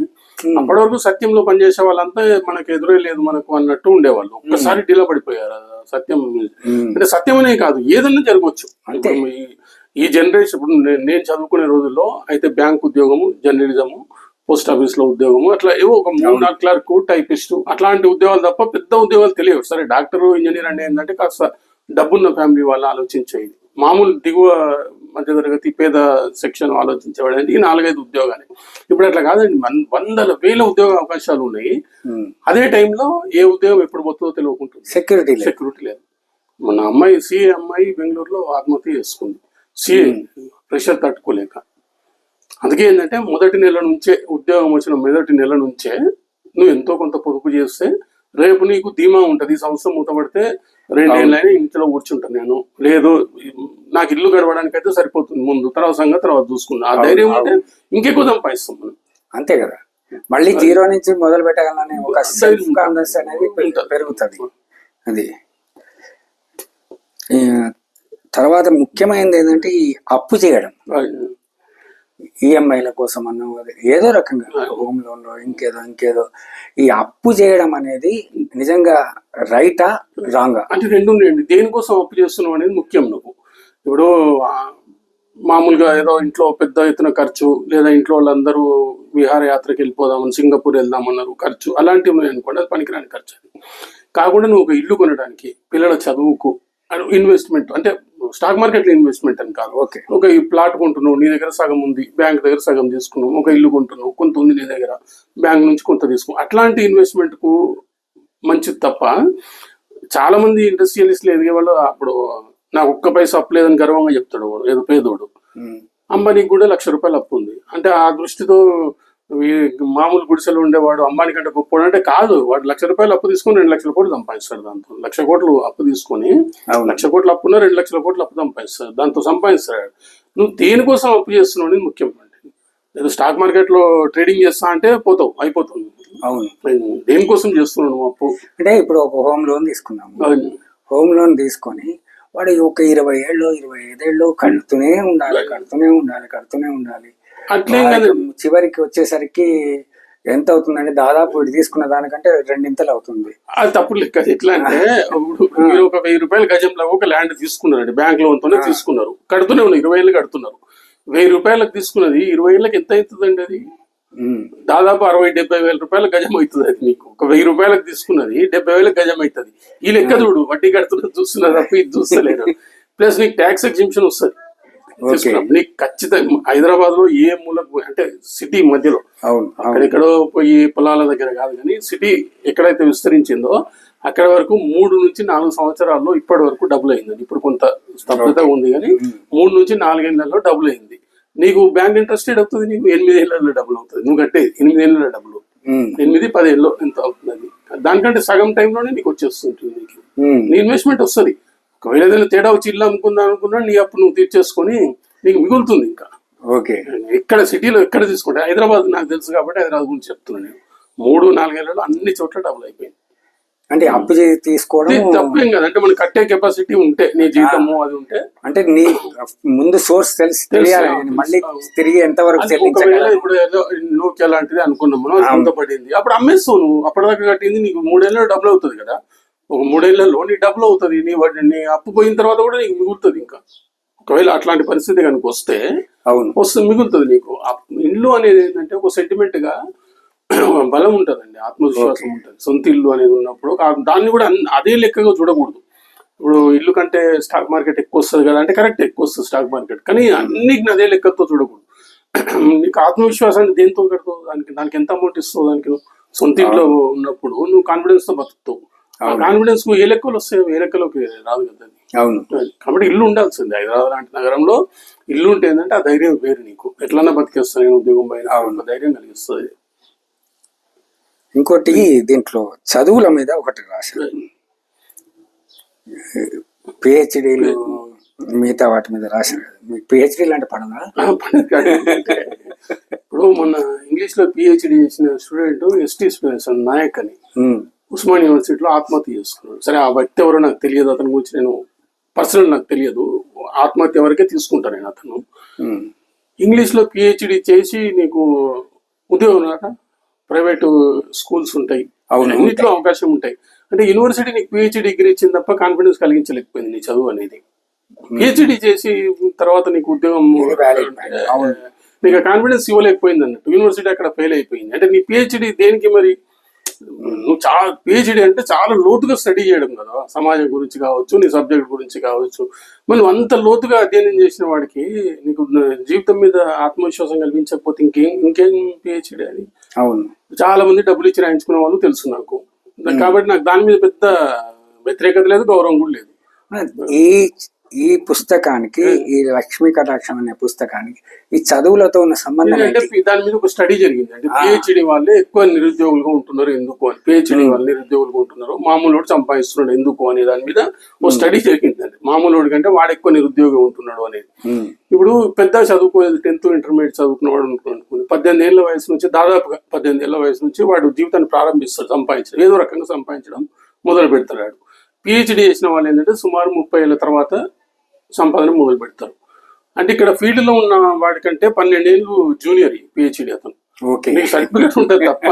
అప్పటి వరకు సత్యంలో పనిచేసే వాళ్ళంతా మనకు ఎదురే లేదు మనకు అన్నట్టు ఉండేవాళ్ళు. ఒక్కసారి డీలా పడిపోయారు సత్యం. అంటే సత్యం అనే కాదు, ఏదన్నా జరగవచ్చు. ఈ జనరేషన్ ఇప్పుడు నేను చదువుకునే రోజుల్లో అయితే బ్యాంక్ ఉద్యోగము, జర్నలిజము, పోస్ట్ ఆఫీస్ లో ఉద్యోగము, అట్లా ఏవో ఒక 3-4 క్లర్క్, టైపిస్ట్ అట్లాంటి ఉద్యోగాలు తప్ప పెద్ద ఉద్యోగాలు తెలియవు. సరే డాక్టర్, ఇంజనీర్ అంటే ఏంటంటే కాస్త డబ్బున్న ఫ్యామిలీ వాళ్ళు ఆలోచించేది. మామూలు దిగువ మధ్యతరగతి పేద సెక్షన్ ఆలోచించేవాడు ఈ 4-5 ఉద్యోగాలు. ఇప్పుడు అట్లా కాదండి, వందల వేల ఉద్యోగ అవకాశాలు ఉన్నాయి. అదే టైంలో ఏ ఉద్యోగం ఎప్పుడు పోతుందో తెలియకుంటుంది. సెక్యూరిటీ లేదు. మన అమ్మాయి సిఏ అమ్మాయి బెంగళూరులో ఆత్మహత్య చేసుకుంది, సిఏ ప్రెషర్ తట్టుకోలేక. అందుకే ఏంటంటే మొదటి నెల నుంచే ఉద్యోగం వచ్చిన మొదటి నెల నుంచే నువ్వు ఎంతో కొంత పొదుపు చేస్తే రేపు నీకు ధీమా ఉంటుంది. ఈ సంవత్సరం మూతపడితే 2 ఏళ్ళైనా ఇంట్లో కూర్చుంటాను నేను, లేదు నాకు ఇల్లు గడవడానికి అయితే సరిపోతుంది, ముందు తర్వాత సంగతి తర్వాత చూసుకున్నా. ఆ ధైర్యం ఉంటే ఇంకెక్కువ సంపాదిస్తాం మనం. అంతే కదా, మళ్ళీ జీరో నుంచి మొదలు పెట్టగలనే ఒక సెల్ఫ్ కాన్ఫిడెన్స్ అనేది పెరుగుతుంది. అది తర్వాత ముఖ్యమైనది ఏంటంటే ఈ అప్పు చేయడం, ఈఎంఐల కోసం అన్న ఏదో రకంగా హోమ్ లోన్లో ఇంకేదో ఈ అప్పు చేయడం అనేది నిజంగా రైటా రాంగా? అంటే రెండు ఉన్నాయండి. దేనికోసం అప్పు చేస్తున్నావు అనేది ముఖ్యం. నువ్వు ఇప్పుడు మామూలుగా ఏదో ఇంట్లో పెద్ద ఎత్తున ఖర్చు, లేదా ఇంట్లో వాళ్ళందరూ విహారయాత్రకి వెళ్ళిపోదామని సింగపూర్ వెళ్దామన్నారు ఖర్చు, అలాంటివి అనుకోండి, అది పనికిరాని ఖర్చు. కాకుండా నువ్వు ఒక ఇల్లు కొనడానికి, పిల్లల చదువుకు ఇన్వెస్ట్మెంట్, అంటే స్టాక్ మార్కెట్లో ఇన్వెస్ట్మెంట్ అని కాదు. ఒక ఈ ప్లాట్ కొంటున్నావు, నీ దగ్గర సగం ఉంది, బ్యాంక్ దగ్గర సగం తీసుకున్నావు. ఒక ఇల్లు కొంటున్నావు, కొంత ఉంది నీ దగ్గర, బ్యాంక్ నుంచి కొంత తీసుకున్నావు. అట్లాంటి ఇన్వెస్ట్మెంట్ కు మంచిది తప్ప చాలా మంది ఇండస్ట్రియలిస్టులు ఎదిగే వాళ్ళు అప్పుడు నాకు ఒక్క పైసా అప్పు లేదని గర్వంగా చెప్తాడు వాడు, ఏదో పేదోడు. అంబానీకి కూడా ₹1,00,000 అప్పు ఉంది అంటే ఆ దృష్టితో మామూలు గుడిసెలు ఉండేవాడు అంబానీ కంటే గొప్పవాడు అంటే కాదు. వాడు ₹1,00,000 అప్పు తీసుకొని 2,00,000 కోట్లు సంపాదిస్తాడు. దాంతో 1,00,000 కోట్లు అప్పు తీసుకొని 1,00,000 కోట్లు అప్పున్న 2,00,000 కోట్లు అప్పు సంపాదిస్తాడు, దాంతో సంపాదిస్తాడు. నువ్వు దేనికోసం అప్పు చేస్తున్నావు అనేది ముఖ్యం. ఏదో స్టాక్ మార్కెట్ లో ట్రేడింగ్ చేస్తా అంటే పోతావు, అయిపోతుంది. అవును, దేనికోసం చేస్తున్నావు నువ్వు అప్పు? అంటే ఇప్పుడు ఒక హోమ్ లోన్ తీసుకున్నాము, హోమ్ లోన్ తీసుకొని వాడు ఒక 20 ఏళ్ళు 25 ఏళ్ళు కడుతూనే ఉండాలి. అట్లే చివరికి వచ్చేసరికి ఎంత అవుతుందంటే దాదాపు వీడు తీసుకున్న దానికంటే 2 అవుతుంది. అది తప్పుడు లెక్క. ఎట్లా అంటే మీరు ఒక ₹1,000 గజంలో ఒక ల్యాండ్ తీసుకున్నారండి, బ్యాంక్ లోన్తోనే తీసుకున్నారు, కడుతూనే ఉన్నారు, 20 ఏళ్ళు కడుతున్నారు. ₹1,000 తీసుకున్నది 20 ఏళ్ళకి ఎంత అవుతుందండి? అది దాదాపు 60-70 వేల రూపాయల గజం అవుతుంది. అది నీకు ఒక ₹1,000 తీసుకున్నది 70,000 గజం అవుతుంది. ఈ లెక్క చూడు, వడ్డీ కడుతున్నది చూస్తున్నారు తప్ప ఇది చూస్తలేరు. ప్లస్ నీకు ట్యాక్స్ ఎగ్జింప్షన్ వస్తుంది. నీకు ఖచ్చితంగా హైదరాబాద్ లో ఏ మూలకు అంటే సిటీ మధ్యలో అక్కడెక్కడో పోయి పొలాల దగ్గర కాదు కానీ సిటీ ఎక్కడైతే విస్తరించిందో అక్కడ వరకు 3 నుంచి 4 సంవత్సరాల్లో ఇప్పటి వరకు డబుల్ అయిందండి. ఇప్పుడు కొంత స్తబ్దత ఉంది కానీ 3 నుంచి 4 ఏళ్లలో డబుల్ అయింది. నీకు బ్యాంక్ ఇంట్రెస్ట్ అవుతుంది, నీకు 8 ఏళ్ళలో డబ్బులు అవుతుంది, నువ్వు కట్టేది 8 ఏళ్ళ డబ్బులు, 8-10 ఏళ్ళు ఎంత అవుతుంది అది. దానికంటే సగం టైంలోనే నీకు వచ్చేస్తుంటుంది, నీకు నీ ఇన్వెస్ట్మెంట్ వస్తుంది. ఒకవేళ ఏదైనా తేడా వచ్చి ఇల్లు అనుకున్నా నీ అప్పు నువ్వు తీర్చేసుకొని నీకు మిగులుతుంది. ఇంకా ఓకే, ఇక్కడ సిటీలో ఎక్కడ తీసుకుంటే హైదరాబాద్ నాకు తెలుసు కాబట్టి హైదరాబాద్ గురించి చెప్తున్నాను నేను. 3-4 ఏళ్ళలో అన్ని చోట్ల డబ్బులు అయిపోయింది. అంటే అప్పు తీసుకోవడం తప్పేం కదా, అంటే మనం కట్టే కెపాసిటీ ఉంటే నీ జీతము అది ఉంటే, అంటే నీ ముందు సోర్స్ తెలియాలి, మళ్ళీ తిరిగి ఎంతవరకు చెల్లించగలరు. ఇప్పుడు ఏదో నోకియా లాంటిది అనుకున్నాం మనం, అంత పడింది, అప్పుడు అమ్మేస్తావు నువ్వు. అప్పటిదాకా కట్టింది నీకు 3 ఏళ్ళలో డబ్బులు అవుతుంది కదా, ఒక 3 ఏళ్లలో నీ డబ్బులు అవుతుంది. నీ అప్పు పోయిన తర్వాత కూడా నీకు మిగులుతుంది. ఇంకా ఒకవేళ అట్లాంటి పరిస్థితి కనుక వస్తే వస్తుంది, మిగులుతుంది నీకు. ఇల్లు అనేది ఏంటంటే ఒక సెంటిమెంట్ గా బలం ఉంటుందండి, ఆత్మవిశ్వాసం ఉంటుంది. సొంత ఇల్లు అనేది ఉన్నప్పుడు దాన్ని కూడా అదే లెక్కగా చూడకూడదు. ఇప్పుడు ఇల్లు కంటే స్టాక్ మార్కెట్ ఎక్కువ వస్తుంది కదా అంటే కరెక్ట్, ఎక్కువ వస్తుంది స్టాక్ మార్కెట్, కానీ అన్నిటిని అదే లెక్కతో చూడకూడదు. నీకు ఆత్మవిశ్వాసాన్ని దేంతో కడతావు, దానికి ఎంత అమౌంట్ ఇస్తావు, దానికి సొంత ఇంట్లో ఉన్నప్పుడు నువ్వు కాన్ఫిడెన్స్ తో బతుకుతావు. ఆ కాన్ఫిడెన్స్ కు ఏ లెక్కలు వస్తాయో ఏ లెక్కలోకి రాదు కదా. అవును, కాబట్టి ఇల్లు ఉండాల్సింది. హైదరాబాద్ లాంటి నగరంలో ఇల్లు ఉంటే ఏంటంటే ఆ ధైర్యం వేరు, నీకు ఎట్లన్నా బతికేస్తాను నేను ఉద్యోగం పైన ధైర్యం కలిగిస్తుంది. ఇంకోటి దీంట్లో చదువుల మీద ఒకటి రాశారు, పిహెచ్డీలు మిగతా వాటి మీద రాశారు. మీకు పిహెచ్డీలు అంటే పడదా? ఇప్పుడు మొన్న ఇంగ్లీష్ లో పిహెచ్డీ చేసిన స్టూడెంట్ ఎస్టీ నాయక్ అని ఉస్మాన్ యూనివర్సిటీలో ఆత్మహత్య చేసుకున్నాడు. సరే, ఆ వ్యక్తి ఎవరో నాకు తెలియదు, అతని గురించి నేను పర్సనల్ నాకు తెలియదు, ఆత్మహత్య వరకే తీసుకుంటాను నేను. అతను ఇంగ్లీష్ లో పిహెచ్డీ చేసి నీకు ఉద్యోగం రాక ప్రైవేటు స్కూల్స్ ఉంటాయి, అన్నింటిలో అవకాశం ఉంటాయి. అంటే యూనివర్సిటీ నీకు పిహెచ్డీ డిగ్రీ ఇచ్చింది తప్ప కాన్ఫిడెన్స్ కలిగించలేకపోయింది నీ చదువు అనేది. పిహెచ్డీ చేసి తర్వాత నీకు ఉద్యోగం నీకు కాన్ఫిడెన్స్ ఇవ్వలేకపోయింది అన్నట్టు. యూనివర్సిటీ అక్కడ ఫెయిల్ అయిపోయింది. అంటే నీ పిహెచ్డీ దేనికి మరి? నువ్వు చాలా పిహెచ్డీ అంటే చాలా లోతుగా స్టడీ చేయడం కదా, సమాజం గురించి కావచ్చు, నీ సబ్జెక్ట్ గురించి కావచ్చు. మరి అంత లోతుగా అధ్యయనం చేసిన వాడికి నీకు జీవితం మీద ఆత్మవిశ్వాసం కలిగించకపోతే ఇంకేం పిహెచ్డీ అని. అవును, చాలా మంది డబ్బులు ఇచ్చి రాయించుకునే వాళ్ళు తెలుసు నాకు. కాబట్టి నాకు దాని మీద పెద్ద వ్యతిరేకత లేదు, గౌరవం కూడా లేదు. ఈ పుస్తకానికి, ఈ లక్ష్మీ కటాక్షం అనే పుస్తకానికి ఈ చదువులతో ఉన్న సంబంధం అంటే దాని మీద ఒక స్టడీ జరిగింది. అంటే పిహెచ్డీ వాళ్ళే ఎక్కువ నిరుద్యోగులుగా ఉంటున్నారు ఎందుకు అని, పిహెచ్డీ వాళ్ళు నిరుద్యోగులుగా ఉంటున్నారు, మామూలు సంపాదిస్తున్నాడు ఎందుకు అనే దాని మీద ఒక స్టడీ జరిగిందండి. మామూలు కంటే వాడు ఎక్కువ నిరుద్యోగి ఉంటున్నాడు అనేది. ఇప్పుడు పెద్ద చదువుకోలేదు, 10th ఇంటర్మీడియట్ చదువుకున్నవాడు అనుకోండి, 18 ఏళ్ల వయసు నుంచి, దాదాపుగా 18 ఏళ్ల వయసు నుంచి వాడు జీవితాన్ని ప్రారంభిస్తాడు, సంపాదించడం ఏదో రకంగా సంపాదించడం మొదలు పెడతాడు. పిహెచ్డీ చేసిన వాళ్ళు ఏంటంటే సుమారు 30 ఏళ్ల తర్వాత సంపాదన మొదలు పెడతారు. అంటే ఇక్కడ ఫీల్డ్ లో ఉన్న వాడికంటే 12 ఏళ్ళు జూనియర్ పిహెచ్డీ అతను. నీకు సర్టిఫికెట్ ఉంటుంది తప్ప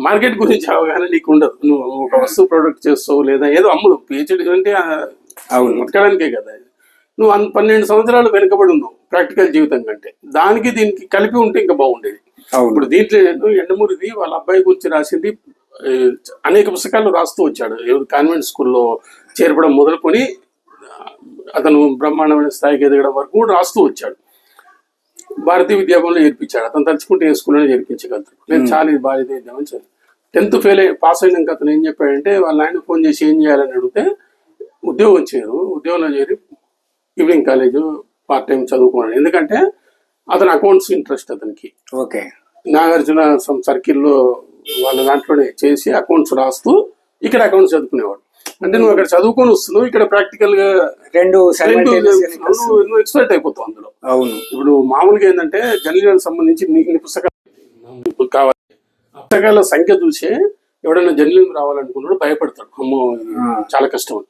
మార్కెట్ గురించి అవగాహన నీకు ఉండదు. నువ్వు ఒక వస్తువు ప్రొడక్ట్ చేస్తావు లేదా ఏదో అమ్ముడు. పిహెచ్డీ అంటే బతకడానికే కదా. నువ్వు 12 సంవత్సరాలు వెనుకబడి ఉన్నావు ప్రాక్టికల్ జీవితం కంటే. దానికి దీనికి కలిపి ఉంటే ఇంకా బాగుండేది. ఇప్పుడు దీంట్లో ఎండమూరిది వాళ్ళ అబ్బాయి గురించి రాసింది అనేక పుస్తకాలు రాస్తూ వచ్చాడు. కాన్వెంట్ స్కూల్లో చేర్పడం మొదలుకొని అతను బ్రహ్మాండమైన స్థాయికి ఎదగడం వరకు కూడా రాస్తూ వచ్చాడు. భారతీయ విద్యాభవన్లో చేర్పించాడు. అతను తలుచుకుంటే ఏ స్కూల్లోనే చేర్పించగలుగుతాడు. నేను చాలా ఇది భారతీయ విద్యాభవన్ చదివి 10th పాస్ అయినాక అతను ఏం చెప్పాడంటే వాళ్ళ ఆయన ఫోన్ చేసి ఏం చేయాలని అడిగితే ఉద్యోగం చేయరు, ఉద్యోగంలో చేరి ఈవినింగ్ కాలేజ్ పార్ట్ టైం చదువుకున్నాడు. ఎందుకంటే అతను అకౌంట్స్ ఇంట్రెస్ట్ అతనికి. నాగార్జున సర్కిల్లో వాళ్ళ దాంట్లోనే చేసి అకౌంట్స్ రాస్తూ ఇక్కడ అకౌంట్స్ చదువుకునేవాడు. అంటే నువ్వు అక్కడ చదువుకొని వస్తున్నావు, ఇక్కడ ప్రాక్టికల్ గా నువ్వు ఎక్స్పర్ట్ అయిపోతావు అందులో. అవును, ఇప్పుడు మామూలుగా ఏంటంటే జర్నలిజం సంబంధించి ఇన్ని పుస్తకాలు కావాలి. పుస్తకాల సంఖ్య చూసే ఎవడైనా జర్నలిజం రావాలనుకున్నాడు భయపడతాడు, అమ్మో చాలా కష్టం.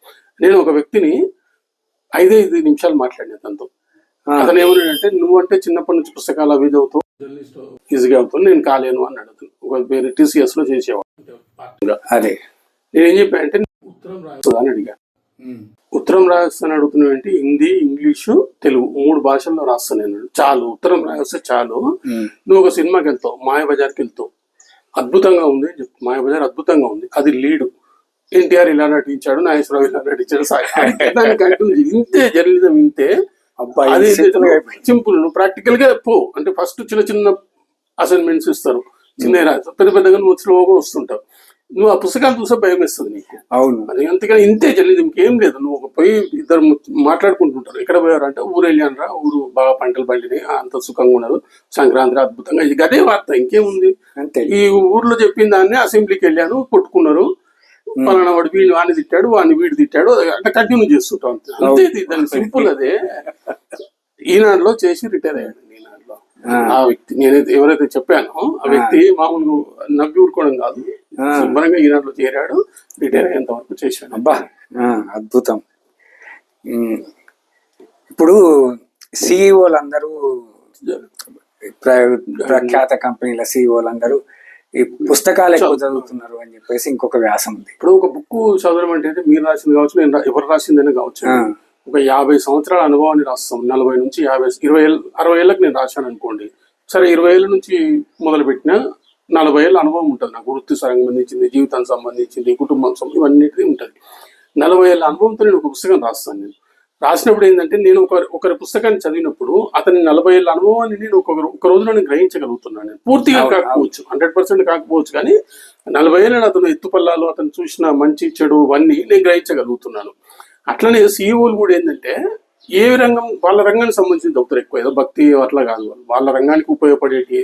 నేను ఒక వ్యక్తిని 5 నిమిషాలు మాట్లాడినా తనతో. అతను ఏమన్నాడంటే నువ్వంటే చిన్నప్పటి నుంచి పుస్తకాలు అవి చదువుతావు, జర్నలిస్ట్ ఈజీగా అవుతావు, నేను కాలేను అని అడుగుతాను. ఒక వేరే TCS లో చేసేవాడు. అదే నేనేం చెప్పానంటే ఉత్తరం రాస్తాను అడిగా. ఉత్తరం రాస్తాను అడుగుతున్నావు అంటే హిందీ, ఇంగ్లీషు, తెలుగు 3 భాషల్లో రాస్తాను నేను. చాలు, ఉత్తరం రాస్తే చాలు. నువ్వు ఒక సినిమాకి వెళ్తావు, మాయాబజార్కి వెళ్తావు, అద్భుతంగా ఉంది అని చెప్తావు. మాయాబజార్ అద్భుతంగా ఉంది, అది లీడు. NTR ఇలా నటించాడు, నాగేశ్వరరావు ఇలా నటించాడు, దానికి అంటుంది. ఇంతే జర్నలిజం, ఇంతే. అది సింపుల్. నువ్వు ప్రాక్టికల్ గా పో. అంటే ఫస్ట్ చిన్న చిన్న అసైన్మెంట్స్ ఇస్తారు, చిన్న పెద్ద పెద్దగా నువ్వు స్లోగా వస్తుంటావు. నువ్వు ఆ పుస్తకాలు చూసే భయం వేస్తుంది నీకు. అవును. అది అంతేగాని ఇంతే తెలియదు, ఇంకేం లేదు. నువ్వు ఒక పోయి ఇద్దరు మాట్లాడుకుంటుంటారు, ఎక్కడ పోయారు అంటే ఊరు వెళ్ళానరా, ఊరు బాగా పంటలు పండినాయి, అంత సుఖంగా ఉన్నారు, సంక్రాంతి అద్భుతంగా, ఇది అదే వార్త, ఇంకేముంది. అంతే. ఈ ఊర్లో చెప్పిన దాన్ని అసెంబ్లీకి వెళ్ళాను, కొట్టుకున్నారు, పలానా వాడు వీళ్ళు వాడిని తిట్టాడు, వాడిని వీడు తిట్టాడు, అంటే కంటిన్యూ చేస్తుంటాం అంతే. అంతే, దాని సింపుల్ అదే. ఈనాడులో చేసి రిటైర్ అయ్యాడు. ఈనాడులో ఆ వ్యక్తి నేనైతే ఎవరైతే చెప్పానో ఆ వ్యక్తి మామూలు నవ్వి ఊరుకోవడం కాదు, శుభ్రంగా ఈనాడులో చేరాడు, రిటైర్ అయ్యేంత వరకు చేశాడు. అబ్బా, అద్భుతం. ఇప్పుడు సిఇఓలు అందరూ, ప్రఖ్యాత కంపెనీల సిఇఓలు అందరూ ఈ పుస్తకాలు ఎక్కువ చదువుతున్నారు అని చెప్పేసి ఇంకొక వ్యాసం ఉంది. ఇప్పుడు ఒక బుక్ చదవడం అంటే మీరు రాసింది కావచ్చు, నేను ఎవరు రాసిందనే కావచ్చు, ఒక 50 సంవత్సరాల అనుభవాన్ని రాస్తాం. 40 నుంచి 50, 20 ఏళ్ళు, 60 ఏళ్ళకి నేను రాశాను అనుకోండి, సరే 20 ఏళ్ళ నుంచి మొదలుపెట్టిన 40 ఏళ్ళ అనుభవం ఉంటుంది నాకు, వృత్తి సంబంధించింది, జీవితానికి సంబంధించింది, కుటుంబం సంబంధించి ఉంటుంది. 40 ఏళ్ళ అనుభవంతో నేను ఒక పుస్తకం రాస్తాను. నేను రాసినప్పుడు ఏంటంటే, నేను ఒకరి పుస్తకాన్ని చదివినప్పుడు అతని 40 ఏళ్ళ అనుభవాన్ని నేను ఒక రోజులో నేను గ్రహించగలుగుతున్నాను. నేను పూర్తిగా కాకపోవచ్చు, 100% కాకపోవచ్చు, కానీ 40 ఏళ్ళ అతను ఎత్తుపల్లాలు, అతను చూసిన మంచి చెడు అన్నీ నేను గ్రహించగలుగుతున్నాను. అట్లనే సిఇఓలు కూడా ఏంటంటే, ఏ రంగం వాళ్ళ రంగానికి సంబంధించిన చదువుతారు ఎక్కువ, ఏదో భక్తి అట్లా కాదు, వాళ్ళ రంగానికి ఉపయోగపడేటి.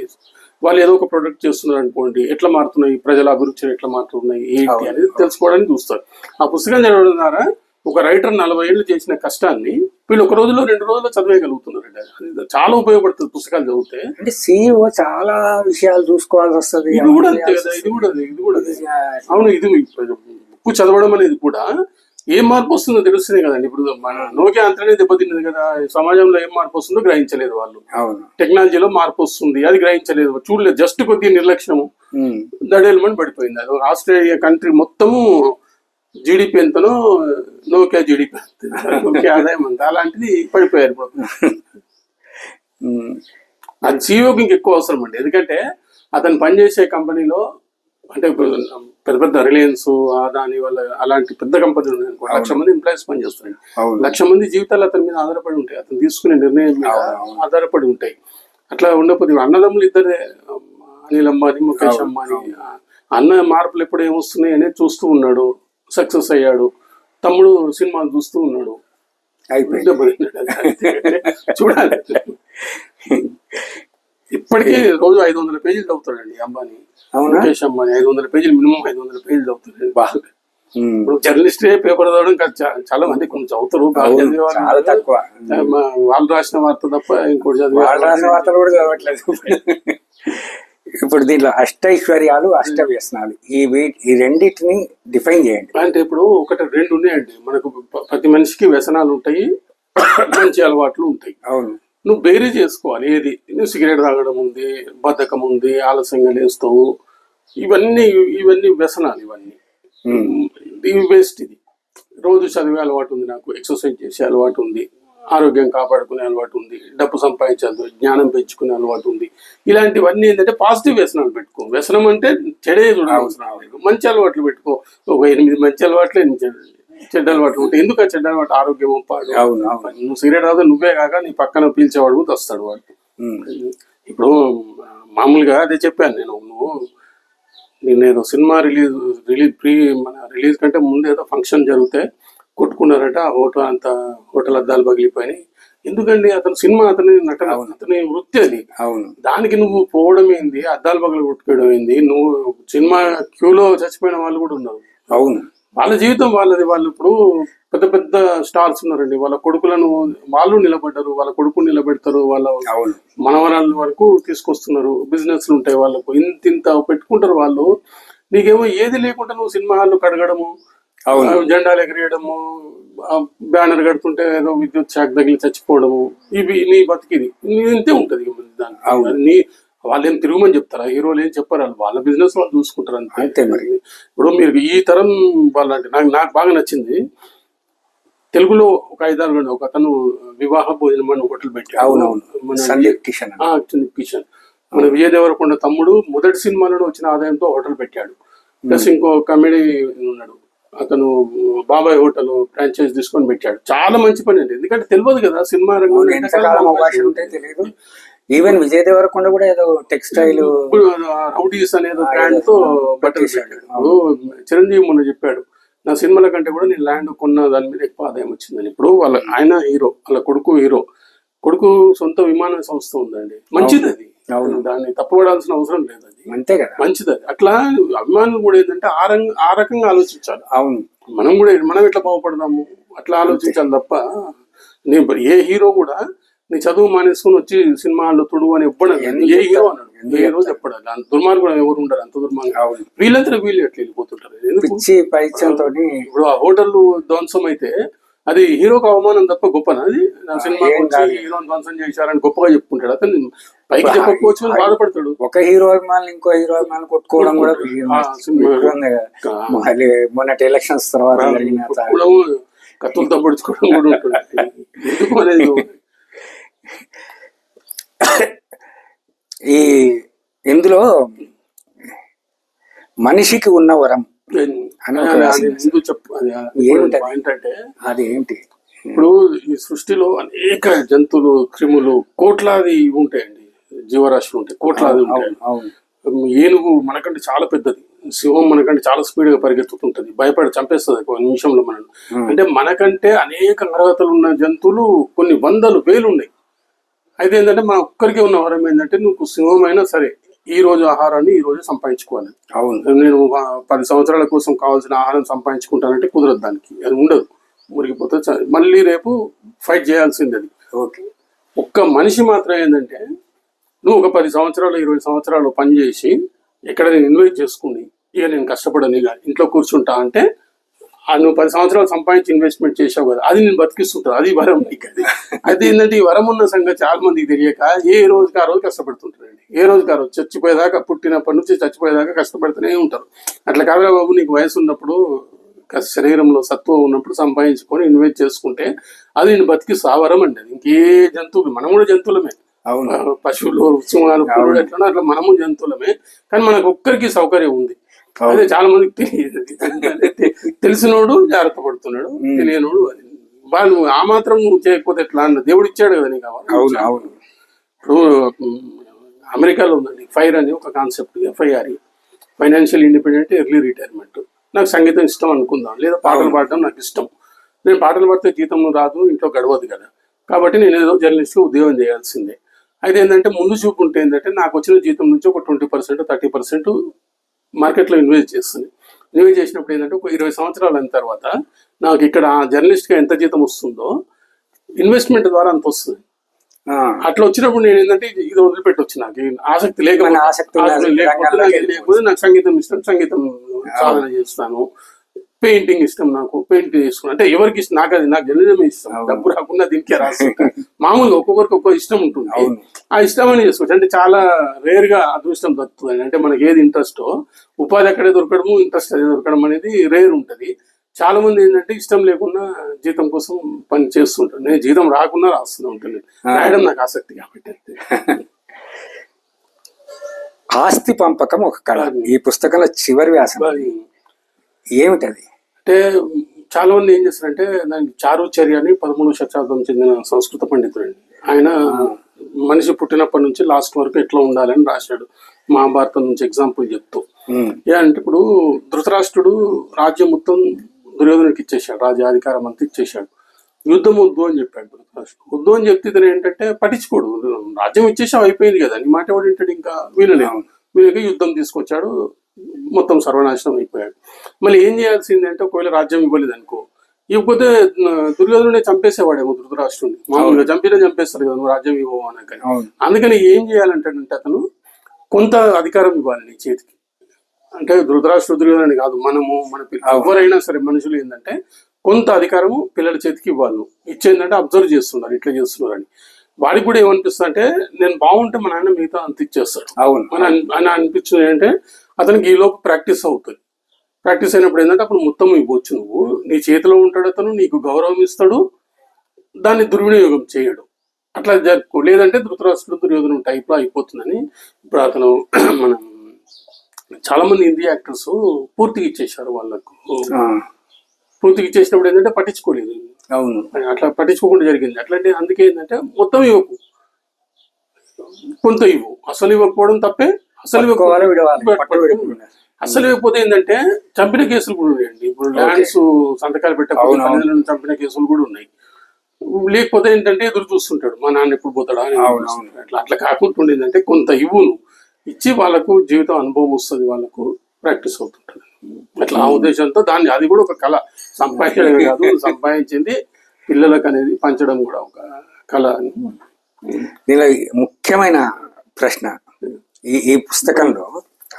వాళ్ళు ఏదో ఒక ప్రొడక్ట్ చేస్తున్నారు అనుకోండి, ఎట్లా మారుతున్నాయి, ప్రజల అభిరుచులు ఎట్లా మారుతున్నాయి, ఏంటి అనేది తెలుసుకోవడానికి చూస్తారు. ఆ పుస్తకం చదవడం ద్వారా ఒక రైటర్ 40 ఏళ్ళు చేసిన కష్టాన్ని వీళ్ళు ఒక రోజులో 2 రోజుల్లో చదివేయగలుగుతున్నారండి. అది చాలా ఉపయోగపడుతుంది పుస్తకాలు చదివితే. అంటే సిఇఓ చాలా విషయాలు చూసుకోవాల్సి వస్తుంది. ఇది కూడా అంతే కదా, ఇది కూడా అవును. ఇది బుక్ చదవడం అనేది కూడా ఏం మార్పు వస్తుందో తెలుస్తుంది కదండి. ఇప్పుడు మన నోకియా అంతనే దెబ్బతిన్నది కదా, సమాజంలో ఏం మార్పు వస్తుందో గ్రహించలేదు వాళ్ళు. టెక్నాలజీలో మార్పు వస్తుంది, అది గ్రహించలేదు, చూడలేదు, జస్ట్ కొద్దిగా నిర్లక్ష్యము, దడేలమని పడిపోయింది. అది ఆస్ట్రేలియా కంట్రీ మొత్తము జీడిపి ఎంతనో, నోకియా జీడిపి నోకియా ఆదాయం అంత, అలాంటిది పడిపోయారు ఇప్పుడు. అది సిఇఓకి ఇంకెక్కువ అవసరం అండి, ఎందుకంటే అతను పనిచేసే కంపెనీలో, అంటే పెద్ద పెద్ద రిలయన్స్, అదాని వాళ్ళ అలాంటి పెద్ద కంపెనీలు ఉన్నాయి అనుకో, 1,00,000 మంది ఎంప్లాయీస్ పనిచేస్తున్నాయి, 1,00,000 మంది జీవితాలు అతని మీద ఆధారపడి ఉంటాయి, అతను తీసుకునే నిర్ణయం మీద ఆధారపడి ఉంటాయి. అట్లా ఉండకపోతే అన్నదమ్ములు ఇద్దరే, అనిల్ అంబానీ, ముఖేష్ అంబానీ, అన్న మార్పులు ఎప్పుడు ఏమొస్తున్నాయి అనేది చూస్తూ ఉన్నాడు, సక్సెస్ అయ్యాడు. తమ్ముడు సినిమాలు చూస్తూ ఉన్నాడు, చూడాలి. ఇప్పటికీ రోజు 500 పేజీలు చదువుతాడండి అంబానీ, ముఖేష్ అంబానీ. 500 పేజీలు, మినిమం 500 పేజీలు చదువుతాడు. ఇప్పుడు జర్నలిస్టే పేపర్ చదవడం చాలా మంది కొంచెం చదువుతారు, వాళ్ళు రాసిన వార్త తప్ప ఇంకోటి రాసిన వార్తలు కూడా చదవట్లేదు. ఇప్పుడు దీంట్లో అష్టైశ్వర్యాలు, అష్టవ్యసనాలు, ఈ రెండింటిని డిఫైన్ చేయండి. అంటే ఇప్పుడు 1-2 ఉన్నాయండి మనకు. ప్రతి మనిషికి వ్యసనాలు ఉంటాయి, మంచి అలవాట్లు ఉంటాయి. అవును, నువ్వు బేరీ చేసుకోవాలి. ఏది, నువ్వు సిగరెట్ తాగడం ఉంది, బద్ధకం ఉంది, ఆలస్యంగా లేస్తావు, ఇవన్నీ వ్యసనాలు, ఇవి వేస్ట్. ఇది రోజు చదివే అలవాటు ఉంది నాకు, ఎక్సర్సైజ్ చేసే అలవాటు ఉంది, ఆరోగ్యం కాపాడుకునే అలవాటు ఉంది, డబ్బు సంపాదించాలి, జ్ఞానం పెంచుకునే అలవాటు ఉంది. ఇలాంటివన్నీ ఏంటంటే పాజిటివ్ వ్యసనాలు పెట్టుకో. వ్యసనం అంటే చెడే చూడవసరం లేదు, మంచి అలవాట్లు పెట్టుకో. ఒక 8 మంచి అలవాట్లు, 8 చెడ్డ అలవాట్లు ఉంటాయి. ఎందుకు ఆ చెడ్డ అలవాటు? ఆరోగ్యం పాడు. నువ్వు సిగరెట్ తాగితే నువ్వే కాక నీ పక్కన పీల్చేవాడు వస్తాడు వాడు. ఇప్పుడు మామూలుగా అదే చెప్పాను నేను సినిమా రిలీజ్ కంటే ముందు ఏదో ఫంక్షన్ జరిగితే కొట్టుకున్నారట, హోటల్ అద్దాలు పగిలిపోయినాయి. ఎందుకండి? అతను సినిమా, అతని వృత్తి అది. దానికి నువ్వు పోవడం ఏంది, అద్దాలు పగలు కొట్టుకోవడం ఏంది? నువ్వు సినిమా క్యూలో చచ్చిపోయిన వాళ్ళు కూడా ఉన్నారు. వాళ్ళ జీవితం వాళ్ళది. వాళ్ళు ఇప్పుడు పెద్ద పెద్ద స్టార్స్ ఉన్నారండి, వాళ్ళ కొడుకులను వాళ్ళు నిలబడ్డారు, వాళ్ళ కొడుకుని నిలబెడతారు, వాళ్ళ మనవరాల వరకు తీసుకొస్తున్నారు, బిజినెస్లు ఉంటాయి వాళ్ళకు, ఇంత పెట్టుకుంటారు వాళ్ళు. నీకేమో ఏది లేకుండా నువ్వు సినిమా హాల్లో కడగడము, జెండాలు ఎగరేయడము, బ్యానర్ కడుతుంటే ఏదో విద్యుత్ షాక్ తగిలి చచ్చిపోవడము, ఇవి నీ బతికిది ఇంతే ఉంటది. దానికి వాళ్ళేం తిరుగుమని చెప్తారా? హీరోలు ఏం చెప్పారు, వాళ్ళ బిజినెస్ వాళ్ళు చూసుకుంటారు అంతే. మరి ఇప్పుడు మీరు ఈ తరం వాళ్ళంటే నాకు బాగా నచ్చింది. తెలుగులో ఒక 5-6 ఒక అతను వివాహ భోజనం అని హోటల్ పెట్టాడు, సందీప్ కిషన్. మన విజయ్ దేవరకొండ తమ్ముడు మొదటి సినిమాలో వచ్చిన ఆదాయంతో హోటల్ పెట్టాడు. ప్లస్ ఇంకో కమెడీ ఉన్నాడు, అతను బాబాయ్ హోటల్ ఫ్రాంచైజ్ తీసుకొని పెట్టాడు. చాలా మంచి పని అండి, ఎందుకంటే తెలియదు కదా సినిమా రంగం. ఈవెన్ విజయ్ దేవరకొండ కూడా ఏదో టెక్స్టైల్ ఇప్పుడు రౌడీస్ అనేది బ్రాండ్ తో బట్టలు పెట్టాడు. ఇప్పుడు చిరంజీవి మొన్న చెప్పాడు, నా సినిమాల కంటే కూడా నేను ల్యాండ్ కొన్న దాని మీద ఎక్కువ ఆదాయం వచ్చిందని. ఇప్పుడు ఆయన హీరో, వాళ్ళ కొడుకు హీరో, కొడుకు సొంత విమాన సంస్థ ఉందండి, మంచిది అది, దాన్ని తప్పుపడాల్సిన అవసరం లేదు, అది అంతే కదా, మంచిది అది. అట్లా అభిమానులు కూడా ఏంటంటే ఆ రకంగా ఆలోచించాలి. అవును, మనం ఎట్లా బాగుపడదాము అట్లా ఆలోచించాలి తప్ప నేను ఏ హీరో కూడా నీ చదువు మానేసుకుని వచ్చి సినిమాల్లో తుడువు అని ఎప్పుడు ఏ హీరో అన్నాడు, ఏ హీరో చెప్పాడు. అంత దుర్మార్గుడు ఎవరు ఉండరు, అంత దుర్మార్గం వీళ్ళంతా వీళ్ళు ఎట్లా వెళ్ళిపోతుంటారు. ఇప్పుడు ఆ హోటల్ ధ్వంసం అయితే అది హీరోకి అవమానం తప్ప గొప్పనా? అది నా సినిమా హీరోని ధ్వంసం చేశారని గొప్పగా చెప్పుకుంటాడు, అతను పైకి చెప్పకపోవచ్చు అని బాధపడతాడు. ఒక హీరో అభిమానులు ఇంకో హీరో అభిమానులు కొట్టుకోవడం కూడా మొన్నటి ఎలక్షన్స్ తర్వాత కత్తులతో పొడుచుకోవడం కూడా ఉంటుంది. ఎందుకు అనేది ఈ ఇందులో మనిషికి ఉన్న వరం ఏంటంటే అది ఏంటి? ఇప్పుడు ఈ సృష్టిలో అనేక జంతువులు, క్రిములు, కోట్లాది ఉంటాయండి, జీవరాశులు ఉంటాయి, కోట్లాది ఉంటాయి. ఏనుగు మనకంటే చాలా పెద్దది, సింహం మనకంటే చాలా స్పీడ్ గా పరిగెత్తుతుంటది, భయపడి చంపేస్తుంది ఒక నిమిషంలో మనం. అంటే మనకంటే అనేక అర్హతలు ఉన్న జంతువులు కొన్ని వందలు వేలు ఉన్నాయి. అయితే ఏంటంటే మన ఒక్కరికి ఉన్న వరం ఏంటంటే, నువ్వు సింహం అయినా సరే ఈ రోజు ఆహారాన్ని ఈ రోజు సంపాదించుకోవాలి. అవును, నేను 10 సంవత్సరాల కోసం కావాల్సిన ఆహారం సంపాదించుకుంటానంటే కుదరదు, దానికి అది ఉండదు, మురిగిపోతే మళ్ళీ రేపు ఫైట్ చేయాల్సింది. అది ఒక్క మనిషి మాత్రం ఏంటంటే, నువ్వు ఒక 10 సంవత్సరాలు 20 సంవత్సరాలు పనిచేసి ఎక్కడ నేను ఇన్వెస్ట్ చేసుకుని ఇక నేను కష్టపడని ఇంట్లో కూర్చుంటా అంటే, నువ్వు 10 సంవత్సరాలు సంపాదించి ఇన్వెస్ట్మెంట్ చేసావు కదా, అది నేను బతికిస్తుంటాను, అది వరం నీకు. అది అయితే ఏంటంటే, ఈ వరం ఉన్న సంగతి చాలా మందికి తెలియక ఏ రోజుకి ఆ రోజు కష్టపడుతుంటారండి. ఏ రోజుకి ఆ రోజు చచ్చిపోయేదాకా, పుట్టినప్పటి నుంచి చచ్చిపోయేదాకా కష్టపడుతూనే ఉంటారు. అట్లా కాదుగా బాబు, నీకు వయసు ఉన్నప్పుడు శరీరంలో సత్వం ఉన్నప్పుడు సంపాదించుకొని ఇన్వెస్ట్ చేసుకుంటే అది నేను బతికిస్తూ ఆ వరం అండి. అది ఇంకే జంతువులు, మనం కూడా జంతువులమే, పశువులు, సింహాలు, పురుడు ఎట్లా అట్లా మనము జంతువులమే. కానీ మనకు ఒక్కరికి సౌకర్యం ఉంది, అదే చాలా మందికి తెలియదు. తెలిసినోడు జాగ్రత్త పడుతున్నాడు, తెలియనోడు వాళ్ళు ఆ మాత్రం నువ్వు చేయకపోతే ఎట్లా అన్న, దేవుడు ఇచ్చాడు కదా నీకు కావాలి. ఇప్పుడు అమెరికాలో ఉందండి ఫైర్ అని ఒక concept, FIRE, financial independent early retirement. నాకు సంగీతం ఇష్టం అనుకుందాం, లేదా పాటలు పాడడం నాకు ఇష్టం. నేను పాటలు పాడితే జీతం రాదు, ఇంట్లో గడవదు కదా, కాబట్టి నేను ఏదో జర్నలిస్ట్లో ఉద్యోగం చేయాల్సిందే. అయితే ఏంటంటే, ముందు చూపు ఉంటే ఏంటంటే, నాకు వచ్చిన జీతం నుంచి ఒక 20% 30% మార్కెట్లో ఇన్వెస్ట్ చేస్తుంది. ఇన్వెస్ట్ చేసినప్పుడు ఏంటంటే, ఒక 20 సంవత్సరాలు అయిన తర్వాత నాకు ఇక్కడ జర్నలిస్ట్గా ఎంత జీతం వస్తుందో ఇన్వెస్ట్మెంట్ ద్వారా అంత వస్తుంది. అట్లా వచ్చినప్పుడు నేను ఏంటంటే, ఇది వదిలిపెట్టొచ్చు. నాకు ఆసక్తి లేకపోతే నాకు సంగీతం ఇష్టం, సంగీతం సాధన చేస్తాను. పెయింటింగ్ ఇష్టం, నాకు పెయింట్ చేసుకున్నాను. అంటే ఎవరికి ఇష్టం, నాకు అది నాకు జర్నలిజం ఇష్టం, డబ్బు రాకుండా దీనికే రాస్తుంటా. మామూలుగా ఒక్కొక్కరికి ఒక్కొక్క ఇష్టం ఉంటుంది, ఆ ఇష్టం అని చేసుకోవచ్చు. అంటే చాలా రేర్ గా అదృష్టం దొరుకుతుంది. అంటే మనకి ఏది ఇంట్రెస్టో, ఉపాధి అక్కడే దొరకడము, ఇంట్రెస్ట్ అదే దొరకడం అనేది రేర్ ఉంటుంది. చాలా మంది ఏంటంటే ఇష్టం లేకుండా జీతం కోసం పని చేస్తుంటారు. నేను జీతం రాకుండా రాస్తూనే ఉంటాను, రాయడం నాకు ఆసక్తి కాబట్టి. ఆస్తి పంపకం ఒక కళ, ఈ పుస్తకంలో చివరి వ్యాసం ఏమిటది అంటే, చాలా మంది ఏం చేస్తారంటే, దానికి చారుచర్య అని 13వ శతాబ్దం చెందిన సంస్కృత పండితుడు అండి. ఆయన మనిషి పుట్టినప్పటి నుంచి లాస్ట్ వరకు ఎట్లా ఉండాలని రాశాడు, మహాభారతం నుంచి ఎగ్జాంపుల్ చెప్తూ. అంటే ఇప్పుడు ధృతరాష్ట్రుడు రాజ్యం మొత్తం దుర్యోధనుడికి ఇచ్చేసాడు, రాజ్యాధికారం అంతా ఇచ్చేసాడు. యుద్ధం వద్దు అని చెప్పాడు ధృతరాష్ట్రుడు. వద్దు అని చెప్తే ఇతను ఏంటంటే పట్టించుకోడు, రాజ్యం ఇచ్చేసావు అయిపోయింది కదా, నీ మాట ఎవడు వింటాడు, ఇంకా వీళ్ళలేదు. వీళ్ళకి యుద్ధం తీసుకొచ్చాడు, మొత్తం సర్వనాశనం అయిపోయాడు. మళ్ళీ ఏం చేయాల్సింది అంటే, ఒకవేళ రాజ్యం ఇవ్వలేదు అనుకో, ఇవ్వకపోతే దుర్యోధనుడే చంపేసేవాడేమో ధృతరాష్ట్రుడిని. మామూలుగా చంపేస్తారు కదా, నువ్వు రాజ్యం ఇవ్వవు అనకని. అందుకని ఏం చేయాలంటాడంటే, అతను కొంత అధికారం ఇవ్వాలి నీ చేతికి. అంటే ధృతరాష్ట్రుడు దుర్యోధనుడు కాదు, మనము మన పిల్లలు ఎవరైనా సరే మనుషులు ఏంటంటే కొంత అధికారము పిల్లల చేతికి ఇవ్వాలి. నువ్వు ఇచ్చేందంటే అబ్జర్వ్ చేస్తున్నారు, ఇట్లా చేస్తున్నారు అని. వాడికి కూడా ఏమనిపిస్తుంది అంటే, నేను బాగుంటే మా నాన్న మిగతా అంత ఇచ్చేస్తాడు అని అనిపించింది. అంటే అతనికి ఈ లోపు ప్రాక్టీస్ అవుతుంది. ప్రాక్టీస్ అయినప్పుడు ఏంటంటే, అప్పుడు మొత్తం ఇవ్వచ్చు, నువ్వు నీ చేతిలో ఉంటాడు, అతను నీకు గౌరవం ఇస్తాడు, దాన్ని దుర్వినియోగం చేయడు. అట్లా జరుపు. లేదంటే ధృతరాష్ట్రుడు దుర్యోధను టైప్లో అయిపోతుందని ఇప్పుడు అతను మనం చాలా మంది హిందీ యాక్టర్స్ పూర్తిగా ఇచ్చేసారు వాళ్ళకు. పూర్తిగా ఇచ్చేసినప్పుడు ఏంటంటే పట్టించుకోలేదు. అట్లా పట్టించుకోకుండా జరిగింది. అట్లాంటి అందుకే ఏంటంటే మొత్తం ఇవ్వకు, కొంత ఇవ్వు, అసలు ఇవ్వకపోవడం తప్పే. అసలు పట్టుకోవాలి, విడవాలి, పట్టు విడకుండా. అసలు ఇవ్వకపోతే ఏంటంటే చంపిన కేసులు కూడా ఉన్నాయండి. ఇప్పుడు ల్యాండ్స్ సంతకాలు పెట్టకపోతే చంపిన కేసులు కూడా ఉన్నాయి. లేకపోతే ఏంటంటే ఎదురు చూస్తుంటాడు, మా నాన్న ఎప్పుడు పోతాడా అని. అట్లా కాకుండా ఏంటంటే కొంత ఇవ్వును ఇచ్చి వాళ్ళకు జీవితం అనుభవం వస్తుంది, వాళ్ళకు ప్రాక్టీస్ అవుతుంటది. అట్లా ఆ ఉద్దేశంతో దాన్ని, అది కూడా ఒక కళ, సంపాదించడం కాదు, సంపాదించింది పిల్లలకు అనేది పంచడం కూడా ఒక కళ. దీనిలో ముఖ్యమైన ప్రశ్న, ఈ పుస్తకంలో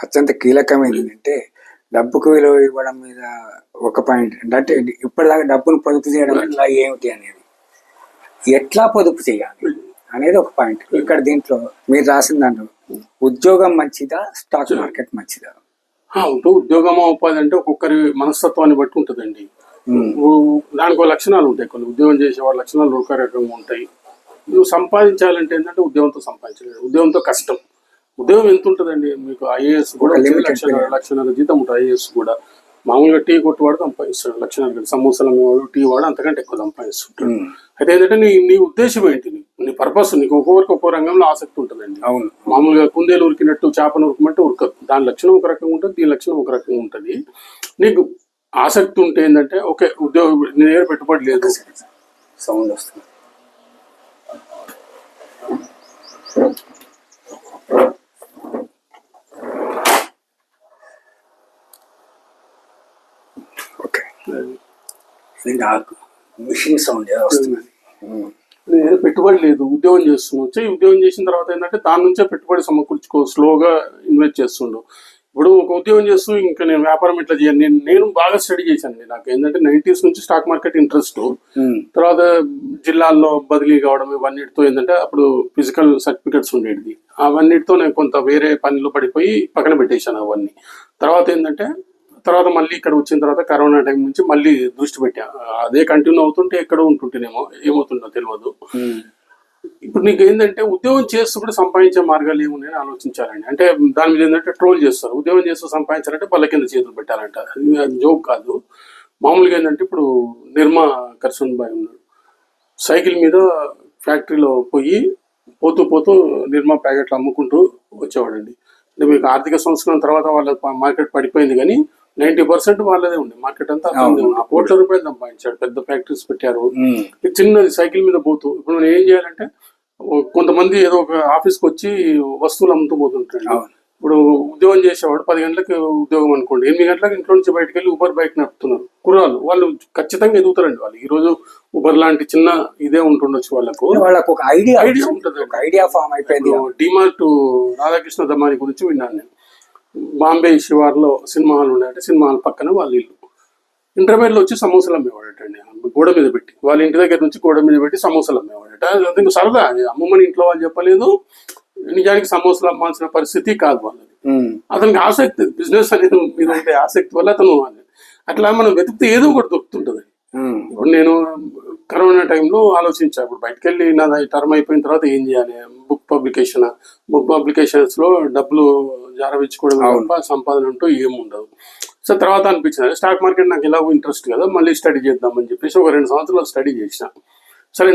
అత్యంత కీలకమైనది ఏంటంటే డబ్బుకు విలువ ఇవ్వడం మీద ఒక పాయింట్. అంటే ఇప్పటిదాకా డబ్బును పొదుపు చేయడం ఇలా ఏమిటి అనేది, ఎట్లా పొదుపు చేయాలి అనేది ఒక పాయింట్. ఇక్కడ దీంట్లో మీరు రాసిన దాంట్లో ఉద్యోగం మంచిదా, స్టాక్ మార్కెట్ మంచిదా? ఉద్యోగం ఉపాధి అంటే ఒక్కొక్కరి మనస్తత్వాన్ని బట్టి ఉంటుందండి. దానికి లక్షణాలు ఉంటాయి. కొన్ని ఉద్యోగం చేసే వాళ్ళ లక్షణాలు ఒక రకంగా ఉంటాయి. నువ్వు సంపాదించాలంటే ఏంటంటే ఉద్యోగంతో సంపాదించలేదు, ఉద్యోగంతో కష్టం. ఉద్యోగం ఎంత ఉంటుందండి మీకు? ఐఏఎస్ కూడా లక్షన్నర జీతం ఉంటుంది. ఐఏఎస్ కూడా మామూలుగా టీ కొట్టువాడు సంపాదిస్తాడు లక్షణాలు, సమోసాలు అమ్మేవాడు, టీ వాడు అంతకంటే ఎక్కువ సంపాదిస్తుంటాడు. అయితే ఏంటంటే నీ ఉద్దేశం ఏంటి, నీ పర్పస్, నీకు ఒక్కొక్కరికి ఒక్కో రంగంలో ఆసక్తి ఉంటుందండి. అవును, మామూలుగా కుందేలు ఉరికినట్టు చేపను ఉరికమంటే ఉరకదు. దాని లక్షణం ఒక రకంగా ఉంటుంది, దీని లక్షణం ఒక రకంగా ఉంటుంది. నీకు ఆసక్తి ఉంటే ఏంటంటే ఓకే, ఉద్యోగం నీ దగ్గర పెట్టుబడి లేదు, సౌండ్ వస్తుంది, మిషన్ సౌండ్ వస్తుంది. పెట్టుబడి లేదు, ఉద్యోగం చేస్తున్నావు, ఉద్యోగం చేసిన తర్వాత ఏంటంటే దాని నుంచే పెట్టుబడి సమకూర్చుకో, స్లోగా ఇన్వెస్ట్ చేస్తుండవు. ఇప్పుడు ఒక ఉద్యోగం చేస్తూ ఇంకా నేను వ్యాపారం ఎట్లా చేయాలి, నేను బాగా స్టడీ చేశాను. నాకు ఏంటంటే 90s నుంచి స్టాక్ మార్కెట్ ఇంట్రెస్ట్. తర్వాత జిల్లాల్లో బదిలీ కావడం, ఇవన్నిటితో ఏంటంటే అప్పుడు ఫిజికల్ సర్టిఫికెట్స్ ఉండేది, అవన్నిటితో నేను కొంత వేరే పనిలో పడిపోయి పక్కన పెట్టేశాను అవన్నీ. తర్వాత మళ్ళీ ఇక్కడ వచ్చిన తర్వాత కరోనా టైం నుంచి మళ్ళీ దృష్టి పెట్టా. అదే కంటిన్యూ అవుతుంటే ఎక్కడో ఉంటుంటేనేమో, ఏమవుతుందో తెలియదు. ఇప్పుడు నీకు ఏంటంటే ఉద్యోగం చేస్తూ కూడా సంపాదించే మార్గాలు ఏమున్నాయని ఆలోచించాలండి. అంటే దాని మీద ఏంటంటే ట్రోల్ చేస్తారు, ఉద్యోగం చేస్తూ సంపాదించాలంటే పళ్ళ కింద చేతులు పెట్టాలంట. అది జోక్ కాదు. మామూలుగా ఏంటంటే ఇప్పుడు నిర్మా కర్సన్ బాయ్ ఉన్నాడు, సైకిల్ మీద ఫ్యాక్టరీలో పోతూ నిర్మా ప్యాకెట్లు అమ్ముకుంటూ వచ్చేవాడండి. అంటే మీకు ఆర్థిక సంస్కరణ తర్వాత వాళ్ళ మార్కెట్ పడిపోయింది, కానీ 90% వాళ్ళదే ఉంది మార్కెట్ అంతా. కోట్ల రూపాయలు సంపాదించాడు, పెద్ద ఫ్యాక్టరీస్ పెట్టారు. చిన్నది సైకిల్ మీద పోతూ. ఇప్పుడు మనం ఏం చేయాలంటే, కొంతమంది ఏదో ఒక ఆఫీస్కి వచ్చి వస్తువులు అమ్ముతూ పోతుంటాడు. ఇప్పుడు ఉద్యోగం చేసేవాడు 10 గంటలకు ఉద్యోగం అనుకోండి, 8 గంటలకు ఇంట్లో నుంచి బయటకు వెళ్ళి ఊబర్ బైక్ నడుపుతున్నారు కుర్రాళ్ళు. వాళ్ళు ఖచ్చితంగా ఎదుగుతారండి. వాళ్ళు ఈ రోజు ఊబర్ లాంటి చిన్న ఇదే ఉంటుండొచ్చు, వాళ్ళకు ఒక ఐడియా ఉంటుంది, ఒక ఐడియా ఫామ్ అయిపోయింది. డిమార్ట్ రాధాకృష్ణ దమాని గురించి విన్నాను నేను. బాంబే శివార్లో సినిమా హాల్ ఉన్నాయంటే, సినిమా హాల్ పక్కన వాళ్ళ ఇల్లు. ఇంటర్మీడియట్లో వచ్చి సమోసాలు అమ్మేవాడటండి, గోడ మీద పెట్టి. వాళ్ళ ఇంటి దగ్గర నుంచి గోడ మీద పెట్టి సమోసాలు అమ్మేవాడట. అది సరదా, అమ్మమ్మని ఇంట్లో వాళ్ళు చెప్పలేదు. నిజానికి సమోసాలు అమ్మాల్సిన పరిస్థితి కాదు వాళ్ళది. అతనికి ఆసక్తి, బిజినెస్ అనేది మీద ఉంటే ఆసక్తి వల్ల అతను అట్లా మనం వెతికితే ఏదో ఒకటి దొరుకుతుంటది. ఇప్పుడు నేను కరోనా టైంలో ఆలోచించా, ఇప్పుడు బయటకు వెళ్ళి నా టర్మ్ అయిపోయిన తర్వాత ఏం చేయాలి, బుక్ పబ్లికేషన్స్ లో డబ్బులు జారవించుకోవడం తప్ప సంపాదన అంటూ ఏముండదు. సో తర్వాత అనిపించింది స్టాక్ మార్కెట్ నాకు ఎలాగో ఇంట్రెస్ట్ కదా, మళ్ళీ స్టడీ చేద్దామని చెప్పేసి ఒక 2 సంవత్సరాలు స్టడీ చేసిన. సరే,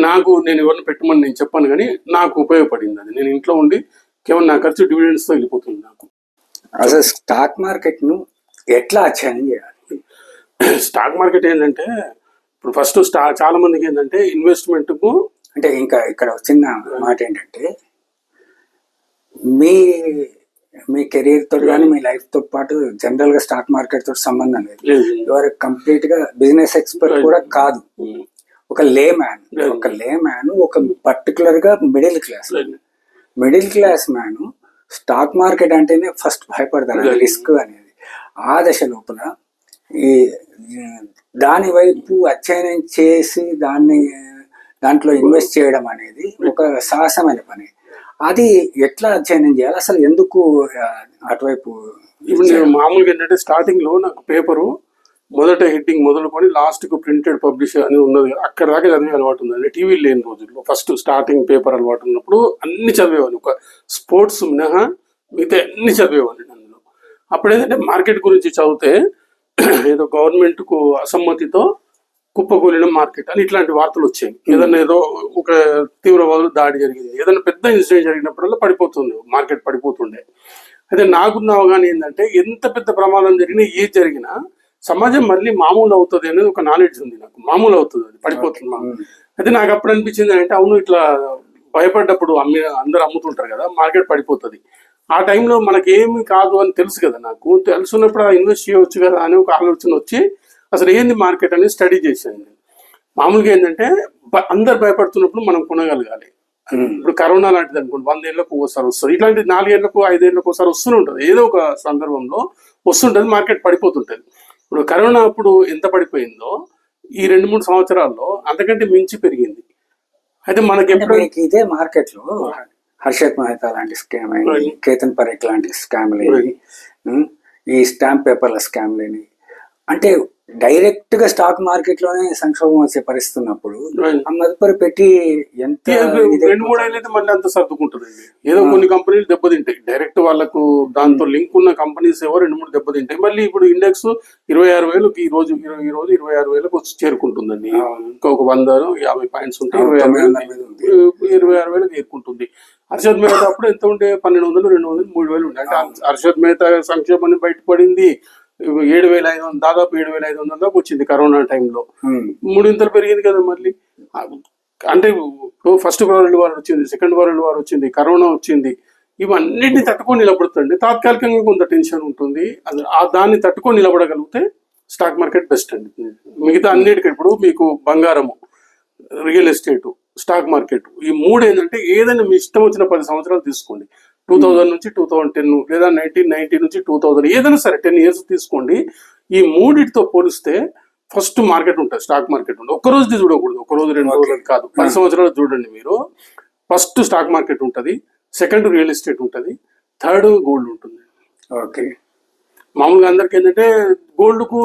నేను ఎవరిని పెట్టమని నేను చెప్పాను, కానీ నాకు ఉపయోగపడింది అది. నేను ఇంట్లో ఉండి కేవలం నా ఖర్చు డివిడెండ్స్తో వెళ్ళిపోతుంది నాకు. అసలు స్టాక్ మార్కెట్ ను ఎట్లా అధ్యయనం చేయాలి? స్టాక్ మార్కెట్ ఏంటంటే, ఇప్పుడు ఫస్ట్ చాలా మందికి ఏంటంటే ఇన్వెస్ట్మెంట్ కు, అంటే ఇంకా ఇక్కడ చిన్న మాట ఏంటంటే, మీ కెరీర్ తో కానీ మీ లైఫ్ తో పాటు జనరల్ గా స్టాక్ మార్కెట్ తోటి సంబంధం లేదు. ఎవరు కంప్లీట్ గా బిజినెస్ ఎక్స్పర్ట్ కూడా కాదు. ఒక లే మ్యాన్ ఒక పర్టికులర్ గా middle class man stock market అంటేనే ఫస్ట్ భయపడతారు, రిస్క్ అనేది. ఆ దశ లోపల ఈ దాని వైపు అధ్యయనం చేసి దాంట్లో ఇన్వెస్ట్ చేయడం అనేది ఒక సాహసమైన పని. అది ఎట్లా అధ్యయనం చేయాలి, అసలు ఎందుకు అటువైపు? ఇప్పుడు నేను మామూలుగా ఏంటంటే స్టార్టింగ్ లో నాకు పేపరు మొదట హెడ్డింగ్ మొదలుకొని లాస్ట్ కు ప్రింటెడ్ పబ్లిష్ అని ఉన్నది, అక్కడ దాకా చదివే అలవాటు ఉంది. అంటే టీవీ లేని రోజుల్లో ఫస్ట్ స్టార్టింగ్ పేపర్ అలవాటు ఉన్నప్పుడు అన్ని చదివేవాడిని, ఒక స్పోర్ట్స్ మినహా మిగతా అన్ని చదివేవాడిని అందులో. అప్పుడు ఏంటంటే మార్కెట్ గురించి చదివితే ఏదో గవర్నమెంట్ కు అసమ్మతితో కుప్పకూలిన మార్కెట్ అని ఇట్లాంటి వార్తలు వచ్చాయి. ఏదైనా ఏదో ఒక తీవ్రవాదులు దాడి జరిగింది, ఏదైనా పెద్ద ఇన్సిడెంట్ జరిగినప్పుడల్లా పడిపోతుంది మార్కెట్, పడిపోతుండే. అయితే నాకున్న అవగాహన ఏంటంటే ఎంత పెద్ద ప్రమాదం జరిగినా ఏది జరిగినా సమాజం మళ్ళీ మామూలు అవుతుంది అనేది ఒక నాలెడ్జ్ ఉంది నాకు. మామూలు అవుతుంది, అది పడిపోతుంది మామూలు. అయితే నాకు అప్పుడు అనిపించింది అంటే అవును, ఇట్లా భయపడ్డప్పుడు అందరు అమ్ముతుంటారు కదా, మార్కెట్ పడిపోతుంది. ఆ టైంలో మనకేమి కాదు అని తెలుసు కదా, నాకు తెలుసున్నప్పుడు ఇన్వెస్ట్ చేయవచ్చు కదా అని ఒక ఆలోచన వచ్చి అసలు ఏంది మార్కెట్ అనేది స్టడీ చేశాను నేను. మామూలుగా ఏంటంటే అందరు భయపడుతున్నప్పుడు మనం కొనగలగాలి. ఇప్పుడు కరోనా లాంటిది అనుకోండి, 100 ఏళ్ళకు ఒకసారి వస్తుంది, ఇట్లాంటి 4 ఏళ్ళకు 5 ఏళ్ళకు ఒకసారి వస్తూనే ఉంటుంది, ఏదో ఒక సందర్భంలో వస్తుంటుంది, మార్కెట్ పడిపోతుంటుంది. ఇప్పుడు కరోనా అప్పుడు ఎంత పడిపోయిందో ఈ 2-3 సంవత్సరాల్లో అంతకంటే మించి పెరిగింది. అయితే మనకి ఎప్పుడు ఇదే మార్కెట్ లో హర్షత్ మెహతా లాంటి స్కామ్ అయినాయి, కేతన్ పరేఖ్ లాంటి స్కామ్లు అయినాయి, ఈ స్టాంప్ పేపర్ల స్కామ్లు అయినాయి. అంటే డైరెక్ట్ గా స్టాక్ మార్కెట్ లోనే సంక్షోభం వచ్చే పరిస్థితి ఉన్నప్పుడు ఆ మదుపరి పెట్టి ఎంత 2-3 ఏళ్ళు అయితే మళ్ళీ అంత సర్దుకుంటుందండి. ఏదో కొన్ని కంపెనీలు దెబ్బతింటాయి, డైరెక్ట్ వాళ్ళకు దాంతో లింక్ ఉన్న కంపెనీస్ ఏవో 2-3 దెబ్బతింటాయి. మళ్ళీ ఇప్పుడు ఇండెక్స్ 26,000 ఈ రోజు 26,000 వచ్చి చేరుకుంటుందండి. ఇంకొక 150 పాయింట్స్ ఉంటే 26,000 చేరుకుంటుంది. హర్షద్ మెహతా అప్పుడు ఎంత ఉంటే 1,200, 200, 3,000 ఉండే. అంటే హర్షద్ మెహతా సంక్షేమాన్ని బయటపడింది 7,500, దాదాపు 7,500 దాకా వచ్చింది కరోనా టైంలో. 3 పెరిగింది కదా మళ్ళీ. అంటే ఇప్పుడు ఫస్ట్ వరల్డ్ వార్ వచ్చింది, సెకండ్ వరల్డ్ వార్ వచ్చింది, కరోనా వచ్చింది, ఇవన్నిటిని తట్టుకొని నిలబడుతుంది. తాత్కాలికంగా కొంత టెన్షన్ ఉంటుంది, అది దాన్ని తట్టుకొని నిలబడగలిగితే స్టాక్ మార్కెట్ బెస్ట్ అండి. మిగతా అన్నిటికీ ఇప్పుడు మీకు బంగారము, రియల్ ఎస్టేట్, స్టాక్ మార్కెట్, ఈ 3 ఏంటంటే ఏదైనా మీ ఇష్టం వచ్చిన 10 సంవత్సరాలు తీసుకోండి, 2000 నుంచి 2010 లేదా 1990 నుంచి 2000, ఏదైనా సరే 10 years తీసుకోండి. ఈ 3టితో పోలిస్తే ఫస్ట్ మార్కెట్ ఉంటుంది, స్టాక్ మార్కెట్ ఉంటుంది. ఒక్కరోజు చూడకూడదు, ఒక రోజు 2 రోజులు కాదు, 10 సంవత్సరాలు చూడండి మీరు. ఫస్ట్ స్టాక్ మార్కెట్ ఉంటుంది, సెకండ్ రియల్ ఎస్టేట్ ఉంటుంది, థర్డ్ గోల్డ్ ఉంటుంది. ఓకే, మామూలుగా అందరికి ఏంటంటే గోల్డ్కు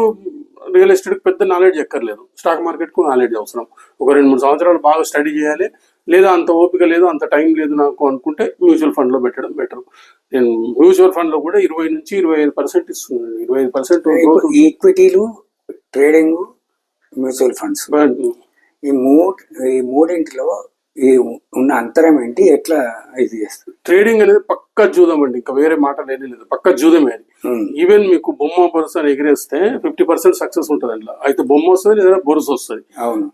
రియల్ ఎస్టేట్కి పెద్ద నాలెడ్జ్ ఎక్కర్లేదు, స్టాక్ మార్కెట్కు నాలెడ్జ్ అవసరం. ఒక 2-3 సంవత్సరాలు బాగా స్టడీ చేయాలి, లేదా అంత ఓపిక లేదు, అంత టైం లేదు నాకు అనుకుంటే మ్యూచువల్ ఫండ్లో పెట్టడం బెటర్. నేను మ్యూచువల్ ఫండ్లో కూడా 20 నుంచి 25% ఇస్తున్నాను. 25% ఈక్విటీలు, ట్రేడింగ్, మ్యూచువల్ ఫండ్స్, ఈ మూడింటిలో ఈ ఉన్న అంతరం ఏంటి, ఎట్లా ఇది చేస్తుంది? ట్రేడింగ్ అనేది పక్క జూదం అండి, ఇంకా వేరే మాట లేదు, పక్క జూదమే అది. ఈవెన్ మీకు బొమ్మ బొరుసు అని ఎగిరేస్తే 50% సక్సెస్ ఉంటుంది అందులో. అయితే బొమ్మ వస్తుంది లేదా బొరుసు వస్తుంది.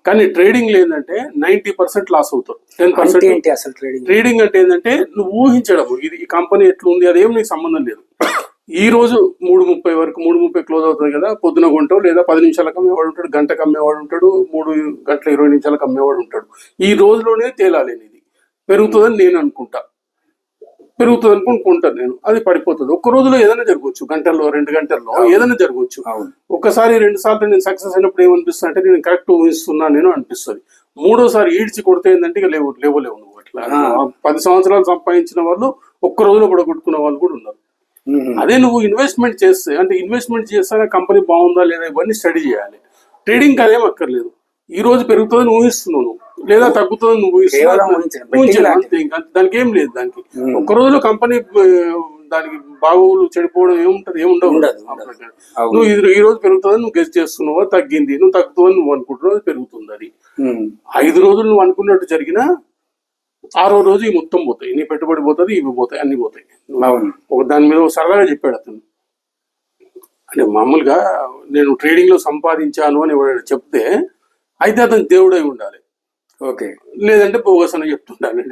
కానీ ట్రేడింగ్ ఏంటంటే 90% లాస్ అవుతారు, 10%. అసలు ట్రేడింగ్ అంటే ఏంటంటే నువ్వు ఊహించడం, ఇది ఈ కంపెనీ ఎట్లుంది అదేం నీకు సంబంధం లేదు. ఈ రోజు 3:30 వరకు 3:30 క్లోజ్ అవుతుంది కదా, పొద్దున కొంటావు, లేదా 10 నిమిషాలకు అమ్మేవాడు ఉంటాడు, గంటకు అమ్మేవాడు ఉంటాడు, 3:20 అమ్మేవాడు ఉంటాడు. ఈ రోజులోనే తేలాలి, ఇది పెరుగుతుందని నేను అనుకుంటా, పెరుగుతుంది అనుకుని కొంటాను నేను, అది పడిపోతుంది. ఒక్క రోజులో ఏదైనా జరగవచ్చు, గంటల్లో 2 గంటల్లో ఏదైనా జరగవచ్చు. ఒకసారి 2 సార్లు నేను సక్సెస్ అయినప్పుడు ఏమనిపిస్తుంది అంటే నేను కరెక్ట్ ఊహిస్తున్నాను నేను అనిపిస్తుంది. 3వసారి ఈడ్చి కొడితే ఏంటంటే ఇక లేవు నువ్వు. అట్లా 10 సంవత్సరాలు సంపాదించిన వాళ్ళు ఒక్క రోజులో పడగొట్టుకున్న వాళ్ళు కూడా ఉన్నారు. అదే నువ్వు ఇన్వెస్ట్మెంట్ చేస్తే, అంటే ఇన్వెస్ట్మెంట్ చేస్తే కంపెనీ బాగుందా లేదా ఇవన్నీ స్టడీ చేయాలి. ట్రేడింగ్ అదేం అక్కర్లేదు, ఈ రోజు పెరుగుతుందని ఊహిస్తున్నావు లేదా తగ్గుతుందని నువ్వు ఊహిస్తున్నావు, దానికి ఏం లేదు. దానికి ఒక్క రోజులో కంపెనీ దానికి బాగోగులు చెడిపోవడం ఏముండవు. నువ్వు ఈ రోజు పెరుగుతుందని నువ్వు గెస్ చేస్తున్నావు, తగ్గింది, నువ్వు తగ్గుతుందని నువ్వు అనుకుంటున్నావు, అది పెరుగుతుంది. అది 5 రోజులు నువ్వు అనుకున్నట్టు జరిగినా 6వ రోజు ఈ మొత్తం పోతాయి, నీ పెట్టుబడి పోతుంది, ఇవి పోతాయి, అన్ని పోతాయి. ఒక దాని మీద సరదాగా చెప్పాడు అతను. అంటే మామూలుగా నేను ట్రేడింగ్ లో సంపాదించాను అని ఎవరైనా చెప్తే అయితే అతను దేవుడై ఉండాలి, ఓకే, లేదంటే బోగస్ అని చెప్తుండాలి.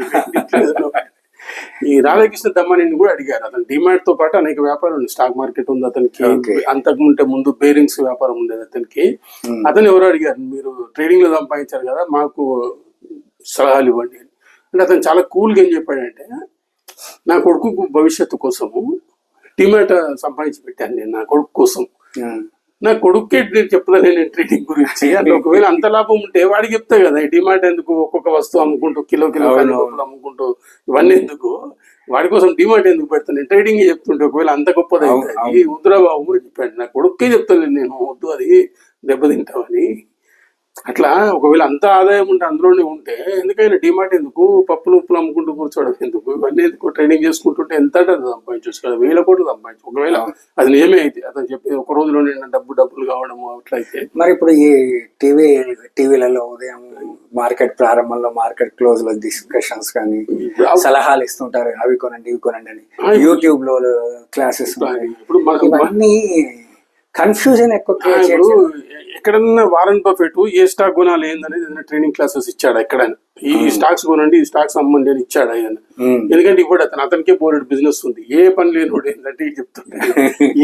ఈ రాధాకృష్ణ దమ్మని కూడా అడిగారు, అతను డిమాట్ తో పాటు అనేక వ్యాపారం ఉంది, స్టాక్ మార్కెట్ ఉంది అతనికి, అంతకుముంటే ముందు బేరింగ్స్ వ్యాపారం ఉండేది అతనికి. అతను ఎవరు అడిగారు, మీరు ట్రేడింగ్ లో సంపాదించారు కదా, మాకు సలహాలు ఇవ్వండి అంటే అతను చాలా కూల్గా ఏం చెప్పాడంటే, నా కొడుకు భవిష్యత్తు కోసము డిమాట్ సంపాదించి పెట్టాను నేను, నా కొడుకు కోసం. నా కొడుకే నేను చెప్తాను నేను ట్రేడింగ్ గురించి, అంటే ఒకవేళ అంత లాభం ఉంటే వాడికి చెప్తా కదా, డిమాట్ ఎందుకు, ఒక్కొక్క వస్తువు అమ్ముకుంటూ కిలో అమ్ముకుంటూ ఇవన్నీ ఎందుకు, వాడి కోసం డిమాట్ ఎందుకు పెడతాను, నేను ట్రేడింగ్ చెప్తుంటే ఒకవేళ అంత గొప్పది అవుతుంది ఉద్రా బాబు చెప్పాడు. నా కొడుకే చెప్తాను నేను, వద్దు అది దెబ్బతింటామని. అట్లా ఒకవేళ అంత ఆదాయం ఉంటే అందులోనే ఉంటే ఎందుకైనా డిమార్ట్ ఎందుకు, పప్పులు ఉప్పులు అమ్ముకుంటూ కూర్చోవడం ఎందుకు, ఇవన్నీ ఎందుకు, ట్రైనింగ్ చేసుకుంటుంటే ఎంత అంటే అది సంపాదించవచ్చు కదా, 1000 కోట్లు సంపాదించు. ఒకవేళ అది నిజమే అయితే అతను చెప్పి ఒక రోజులోనే డబ్బులు కావడము అట్లయితే. మరి ఇప్పుడు ఈ టీవీలలో ఉదయం మార్కెట్ ప్రారంభంలో మార్కెట్ క్లోజ్ లో డిస్కషన్స్ కానీ సలహాలు ఇస్తుంటారు, అవి కొనండి ఇవి కొనండి అని, యూట్యూబ్ లో క్లాసెస్ ఇప్పుడు ఇవన్నీ కన్ఫ్యూజన్ ఎక్కువ క్రియేట్ ఇప్పుడు ఎక్కడన్నా వారన్ బఫెట్ ఏ స్టాక్ కొనాలి ఏందనేది ఏదైనా ట్రైనింగ్ క్లాసెస్ ఇచ్చాడా ఎక్కడైనా, ఈ స్టాక్స్ కొనండి ఈ స్టాక్స్ అమ్మండి అని ఇచ్చాడా ఏదైనా? ఎందుకంటే ఇప్పుడు అతనికే బోర్డు బిజినెస్ ఉంది, ఏ పని లేనివాడు ఏంటంటే చెప్తుంటాడు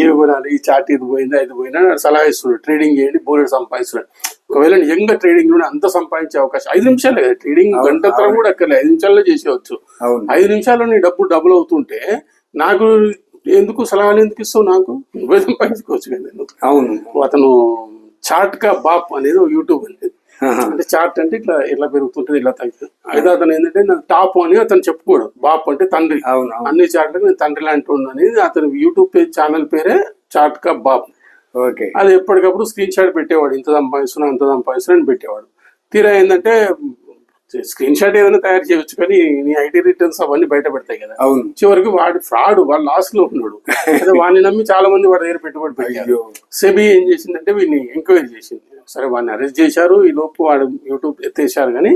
ఏ కొనాలి, ఈ చార్ట్ ఇది పోయిందా ఇది పోయినా సలహా ఇస్తున్నాడు, ట్రేడింగ్ చేయండి బోర్డు సంపాదిస్తున్నాడు. ఒకవేళ నిజంగా ట్రేడింగ్ లోనే అంత సంపాదించే అవకాశం 5 నిమిషాలే కదా ట్రేడింగ్, గంట తరం కూడా అక్కర్లేదు, 5 నిమిషాల్లో చేసేవచ్చు. 5 నిమిషాల్లో నీ డబుల్ అవుతుంటే నాకు ఎందుకు సలహాలు ఎందుకు ఇస్తావు, నాకు నువ్వే సంపాదించుకోవచ్చు కదా. అవును, అతను చార్ట్ కా బాప్ అనేది యూట్యూబ్ అనేది, అంటే చార్ట్ అంటే ఇట్లా ఇట్లా పెరుగుతుంటది ఇలా తగ్గుతుంది. అయితే అతను ఏంటంటే నాకు టాప్ అని అతను చెప్పుకోడు, బాప్ అంటే తండ్రి, అన్ని చార్ట్లకు నేను తండ్రి లాంటి అనేది అతను యూట్యూబ్ ఛానల్ పేరే చార్ట్ కా బాప్. అది ఎప్పటికప్పుడు స్క్రీన్ షాట్ పెట్టేవాడు, ఇంత సంపాదిస్తున్నా అంత సంపాదిస్తున్నా అని పెట్టేవాడు. తీరా ఏంటంటే స్క్రీన్ షాట్ ఏదైనా తయారు చేయవచ్చు కానీ నీ ఐటీ రిటర్న్స్ అవన్నీ బయట పెడతాయి కదా, చివరికి వాడు ఫ్రాడ్, వాడు లాస్ లో ఉన్నాడు. అదే వాడిని నమ్మి చాలా మంది వాడి దగ్గర పెట్టుబడి పెట్టారు. సెబీ ఏం చేసిందంటే వీడిని ఎంక్వైరీ చేసింది, సరే వాడిని అరెస్ట్ చేశారు, ఈ లోపు వాడు యూట్యూబ్ ఎత్తేసారు. కానీ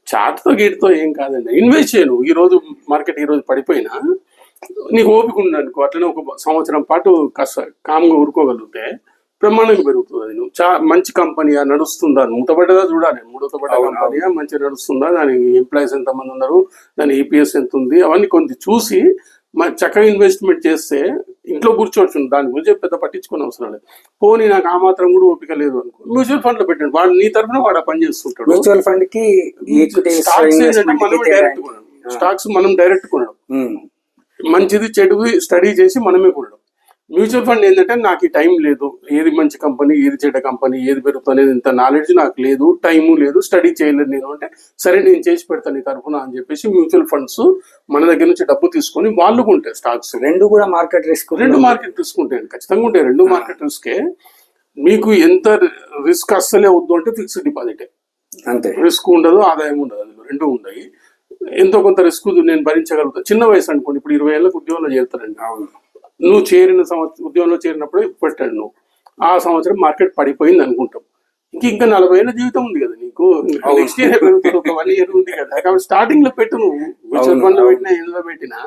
చాట్తో గీటుతో ఏం కాదండి, ఇన్వెస్ట్ చేయను. ఈ రోజు మార్కెట్ ఈ రోజు పడిపోయినా నీకు ఓపిక ఉందనుకో, అట్లనే ఒక సంవత్సరం పాటు కాస్త కామ్గా ఊరుకోగలిగితే బ్రహ్మాండంగా పెరుగుతుంది. అది నువ్వు మంచి కంపెనీయా, నడుస్తుందా, మూతపడ్డదా చూడాలి, మూతపడ్డ కంపెనీయా మంచిగా నడుస్తుందా, దానికి ఎంప్లాయీస్ ఎంతమంది ఉన్నారు, దాని ఈపీఎస్ ఎంత ఉంది, అవన్నీ కొంత చూసి చక్కగా ఇన్వెస్ట్మెంట్ చేస్తే ఇంట్లో కూర్చోవచ్చు, దాని గురించి పెద్ద పట్టించుకునే అవసరం లేదు. పోనీ నాకు ఆ మాత్రం కూడా ఓపిక లేదు అనుకో, మ్యూచువల్ ఫండ్ లో పెట్టండి, వాడు నీ తరఫున వాడు పని చేస్తుంటాడు. మ్యూచువల్ ఫండ్ కి స్టాక్స్ ఏంటంటే మనమే డైరెక్ట్ కొనడం, స్టాక్స్ మనం డైరెక్ట్ కొనడం, మంచిది చెడుది స్టడీ చేసి మనమే కొనడం. మ్యూచువల్ ఫండ్ ఏంటంటే నాకు ఈ టైం లేదు, ఏది మంచి కంపెనీ ఏది చెడ్డ కంపెనీ ఏది పెరుగుతుంది ఇంత నాలెడ్జ్ నాకు లేదు, టైము లేదు, స్టడీ చేయలేదు నేను అంటే, సరే నేను చేసి పెడతాను నీ తరఫున అని చెప్పేసి మ్యూచువల్ ఫండ్స్ మన దగ్గర నుంచి డబ్బు తీసుకొని వాళ్ళు కొంటాయి స్టాక్స్. రెండు కూడా మార్కెట్ రిస్క్, రెండు మార్కెట్ రిస్క్ ఉంటాయి, ఖచ్చితంగా ఉంటాయి, రెండు మార్కెట్ రిస్కే. మీకు ఎంత రిస్క్ అస్సలే వద్దు అంటే ఫిక్స్డ్ డిపాజిటే, అంతే, రిస్క్ ఉండదు ఆదాయం ఉండదు, అందులో రెండు ఉన్నాయి. ఎంతో కొంత రిస్క్ నేను భరించగలుగుతాను. చిన్న వయసు అనుకోండి, ఇప్పుడు 20 ఏళ్ళకు ఉద్యోగంలో చేరుతానండి, నువ్వు చేరిన సంవత్సరం ఉద్యోగంలో చేరినప్పుడు పెట్టాడు, నువ్వు ఆ సంవత్సరం మార్కెట్ పడిపోయింది అనుకుంటాం, ఇంకా 40 ఏళ్ళ జీవితం ఉంది కదా నీకు, నెక్స్ట్ ఇయర్ పెరుగుతుంది, ఒక 1 ఇయర్ ఉంది కదా. కాబట్టి స్టార్టింగ్ లో పెట్టు, నువ్వు మ్యూచువల్ ఫండ్ లో పెట్టినా ఎందులో పెట్టినా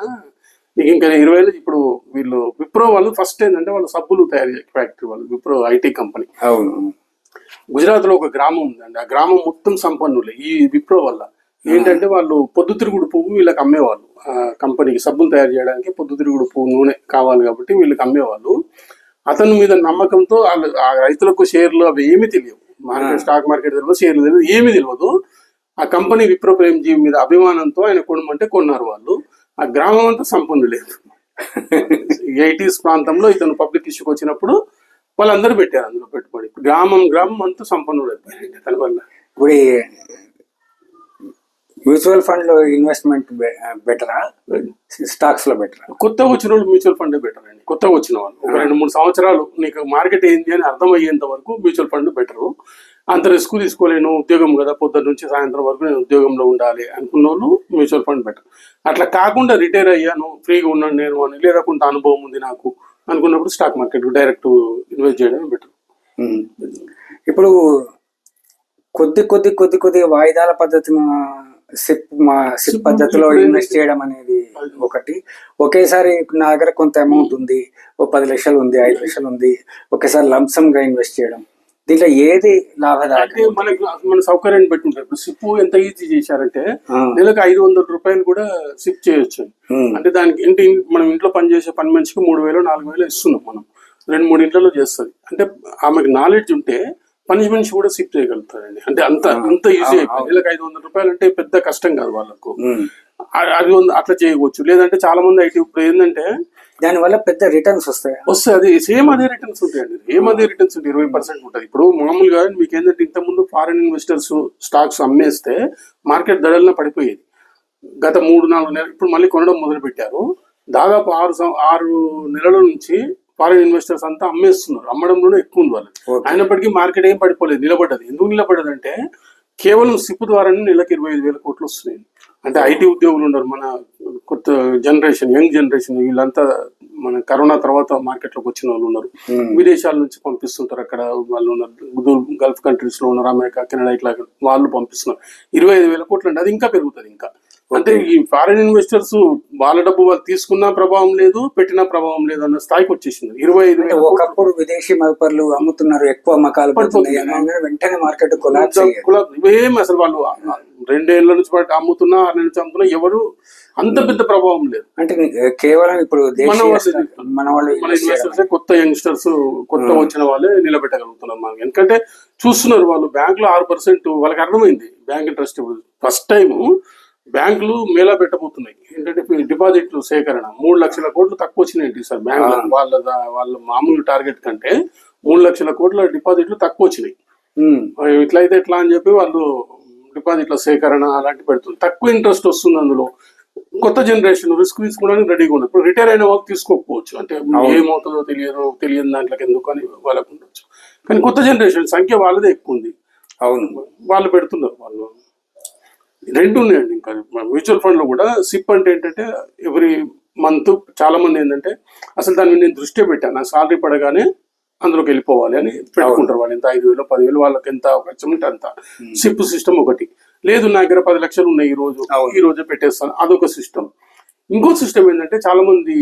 నీకు ఇంకా 20 ఏళ్ళు. ఇప్పుడు వీళ్ళు విప్రో వాళ్ళు ఫస్ట్ ఏంటంటే వాళ్ళు సబ్బులు తయారు చేసే ఫ్యాక్టరీ, వాళ్ళు విప్రో ఐటీ కంపెనీ. గుజరాత్ లో ఒక గ్రామం ఉందండి, ఆ గ్రామం మొత్తం సంపన్నులే ఈ విప్రో వల్ల. ఏంటంటే వాళ్ళు పొద్దుతిరుగుడు పువ్వు వీళ్ళకి అమ్మేవాళ్ళు, ఆ కంపెనీకి సబ్బులు తయారు చేయడానికి పొద్దుతిరుగుడు పువ్వు నూనె కావాలి కాబట్టి వీళ్ళకి అమ్మేవాళ్ళు. అతని మీద నమ్మకంతో వాళ్ళు ఆ రైతులకు షేర్లు అవి ఏమీ తెలియవు, మార్కెట్ స్టాక్ మార్కెట్ తెలియదు, షేర్లు తెలియదు, ఏమీ తెలియదు. ఆ కంపెనీ విప్రో ప్రేమ్జీ మీద అభిమానంతో ఆయన కొనమంటే కొన్నారు వాళ్ళు. ఆ గ్రామం అంతా సంపన్నులేదు. 80s ప్రాంతంలో ఇతను పబ్లిక్ ఇష్యూకి వచ్చినప్పుడు వాళ్ళందరూ పెట్టారు అందులో పెట్టుబడి, గ్రామం అంతా సంపన్నుడు అయిపోయింది తన వల్ల. ఇప్పుడు మ్యూచువల్ ఫండ్ లో ఇన్వెస్ట్మెంట్ బెటరా, స్టాక్స్ లో బెటరా? కొత్తగా వచ్చిన వాళ్ళు మ్యూచువల్ ఫండ్ బెటర్ అండి. కొత్తగా వచ్చిన వాళ్ళు ఒక 2-3 సంవత్సరాలు నీకు మార్కెట్ ఏంది అని అర్థమయ్యేంత వరకు మ్యూచువల్ ఫండ్ బెటరు. అంత రిస్క్ తీసుకోలేను, ఉద్యోగం కదా పొద్దున్న నుంచి సాయంత్రం వరకు నేను ఉద్యోగంలో ఉండాలి అనుకున్న వాళ్ళు మ్యూచువల్ ఫండ్ బెటర్. అట్లా కాకుండా రిటైర్ అయ్యాను ఫ్రీగా ఉన్నాను నేను అని, లేదా కొంత అనుభవం ఉంది నాకు అనుకున్నప్పుడు స్టాక్ మార్కెట్ డైరెక్ట్ ఇన్వెస్ట్ చేయడం బెటర్. ఇప్పుడు కొద్ది వాయిదాల పద్ధతిని సిప్ పద్ధతిలో ఇన్వెస్ట్ చేయడం అనేది ఒకటి. ఒకేసారి నా దగ్గర కొంత అమౌంట్ ఉంది, ఓ 10 లక్షలు ఉంది, 5 లక్షలు ఉంది, ఒకేసారి లంసమ్ గా ఇన్వెస్ట్ చేయడం, దీంట్లో ఏది లాభదాయకం? మన సౌకర్యాన్ని బట్టి ఉంటారు. ఇప్పుడు సిప్ ఎంత ఈజీ చేశారంటే నెలకు 500 రూపాయలు కూడా సిప్ చేయొచ్చు. అంటే దానికి ఏంటి, మనం ఇంట్లో పనిచేసే పని మనిషికి 3000-4000 ఇస్తున్నాం మనం, 2-3 ఇంట్లలో చేస్తుంది. అంటే ఆమెకు నాలెడ్జ్ ఉంటే పని మనిషి కూడా సిప్ చేయగలుగుతారండి. అంటే అంత ఈజీ అయిపోయింది. నెలకు 500 రూపాయలు అంటే పెద్ద కష్టం కాదు వాళ్ళకు, అది అట్లా చేయవచ్చు. లేదంటే చాలా మంది ఐటీ ఇప్పుడు ఏంటంటే దానివల్ల పెద్ద రిటర్న్స్ వస్తాయి, అది సేమ్ అదే రిటర్న్స్ ఉంటాయండి, అదే రిటర్న్స్ ఉంటాయి, 20% ఉంటుంది. ఇప్పుడు మామూలుగా మీకు ఏంటంటే ఇంతకుముందు ఫారిన్ ఇన్వెస్టర్స్ స్టాక్స్ అమ్మేస్తే మార్కెట్ ధరలన పడిపోయేది. గత 3-4 నెలలు ఇప్పుడు మళ్ళీ కొనడం మొదలు పెట్టారు. దాదాపు 6 నెలల నుంచి ఫారిన్ ఇన్వెస్టర్స్ అంతా అమ్మేస్తున్నారు, అమ్మడంలోనే ఎక్కువ ఉంది వాళ్ళు. Okay. అయినప్పటికీ మార్కెట్ ఏం పడిపోలేదు, నిలబడ్డది. ఎందుకు నిలబడ్డది అంటే కేవలం సిప్ ద్వారానే నెలకు 25,000 కోట్లు వస్తున్నాయి. అంటే ఐటీ ఉద్యోగులు ఉన్నారు, మన కొత్త జనరేషన్, యంగ్ జనరేషన్, వీళ్ళంతా మన కరోనా తర్వాత మార్కెట్లోకి వచ్చిన వాళ్ళు ఉన్నారు. విదేశాల నుంచి పంపిస్తుంటారు, అక్కడ వాళ్ళు ఉన్నారు, గల్ఫ్ కంట్రీస్ లో ఉన్నారు, అమెరికా, కెనడా, ఇట్లా వాళ్ళు పంపిస్తున్నారు. 25,000 కోట్లు అంటే అది ఇంకా పెరుగుతుంది. ఇంకా అంటే ఈ ఫారిన్ ఇన్వెస్టర్స్ వాళ్ళ డబ్బు వాళ్ళు తీసుకున్న ప్రభావం లేదు, పెట్టిన ప్రభావం లేదు అన్న స్థాయికి వచ్చేసింది. 25,000 ఒకప్పుడు విదేశీ మదుపర్లు అమ్ముతున్నారు, ఎక్కువ అమ్మకాలు పడుతున్నాయి అనగానే వెంటనే మార్కెట్ కొలాప్స్ అయ్యేది. ఇవేం అసలు వాళ్ళు 2 ఏళ్ల నుంచి బట్టి అమ్ముతున్నా, 6 నెలల నుంచి అమ్ముతున్నా, ఎవరు అంత పెద్ద ప్రభావం లేదు. అంటే కేవలం ఇప్పుడు మన ఇన్వెస్టర్స్, కొత్త యంగ్స్టర్స్, కొత్త వచ్చిన వాళ్ళే నిలబెట్టగలుగుతున్నారు మనం. ఎందుకంటే చూస్తున్నారు వాళ్ళు, బ్యాంకులో 6% వాళ్ళకి అర్థమైంది బ్యాంక్ ఇంట్రెస్ట్. ఫస్ట్ టైం బ్యాంకులు మేళా పెట్టబోతున్నాయి. ఏంటంటే డిపాజిట్లు సేకరణ 3 లక్షల కోట్లు తక్కువ వచ్చినాయి సార్ బ్యాంకులు. వాళ్ళ మామూలు టార్గెట్ కంటే 3 లక్షల కోట్ల డిపాజిట్లు తక్కువ వచ్చినాయి. ఇట్లయితే ఎట్లా అని చెప్పి వాళ్ళు డిపాజిట్ల సేకరణ అలాంటి పెడుతుంది. తక్కువ ఇంట్రెస్ట్ వస్తుంది అందులో. కొత్త జనరేషన్ రిస్క్ తీసుకోవడానికి రెడీగా ఉన్నారు. ఇప్పుడు రిటైర్ అయిన వాళ్ళు తీసుకోకపోవచ్చు, అంటే ఏమవుతుందో తెలియని దాంట్లోకి ఎందుకు అని వాళ్ళకు ఉండొచ్చు. కానీ కొత్త జనరేషన్ సంఖ్య వాళ్ళదే ఎక్కువ ఉంది. అవును, వాళ్ళు పెడుతున్నారు. వాళ్ళు రెండు ఉన్నాయండి. ఇంకా మ్యూచువల్ ఫండ్ లో కూడా సిప్ అంటే ఏంటంటే ఎవ్రీ మంత్ చాలా మంది ఏంటంటే అసలు దాన్ని నేను దృష్టి పెట్టాను, నా సాలరీ పడగానే అందులోకి వెళ్ళిపోవాలి అని పెట్టుకుంటారు. వాళ్ళు ఎంత 5,000 10,000 వాళ్ళకి ఎంత అవకాశం ఉంటే అంత. సిప్ సిస్టమ్ ఒకటి. లేదు నా దగ్గర 10 లక్షలు ఉన్నాయి, ఈ రోజే పెట్టేస్తాను, అదొక సిస్టమ్. ఇంకో సిస్టమ్ ఏంటంటే చాలా మంది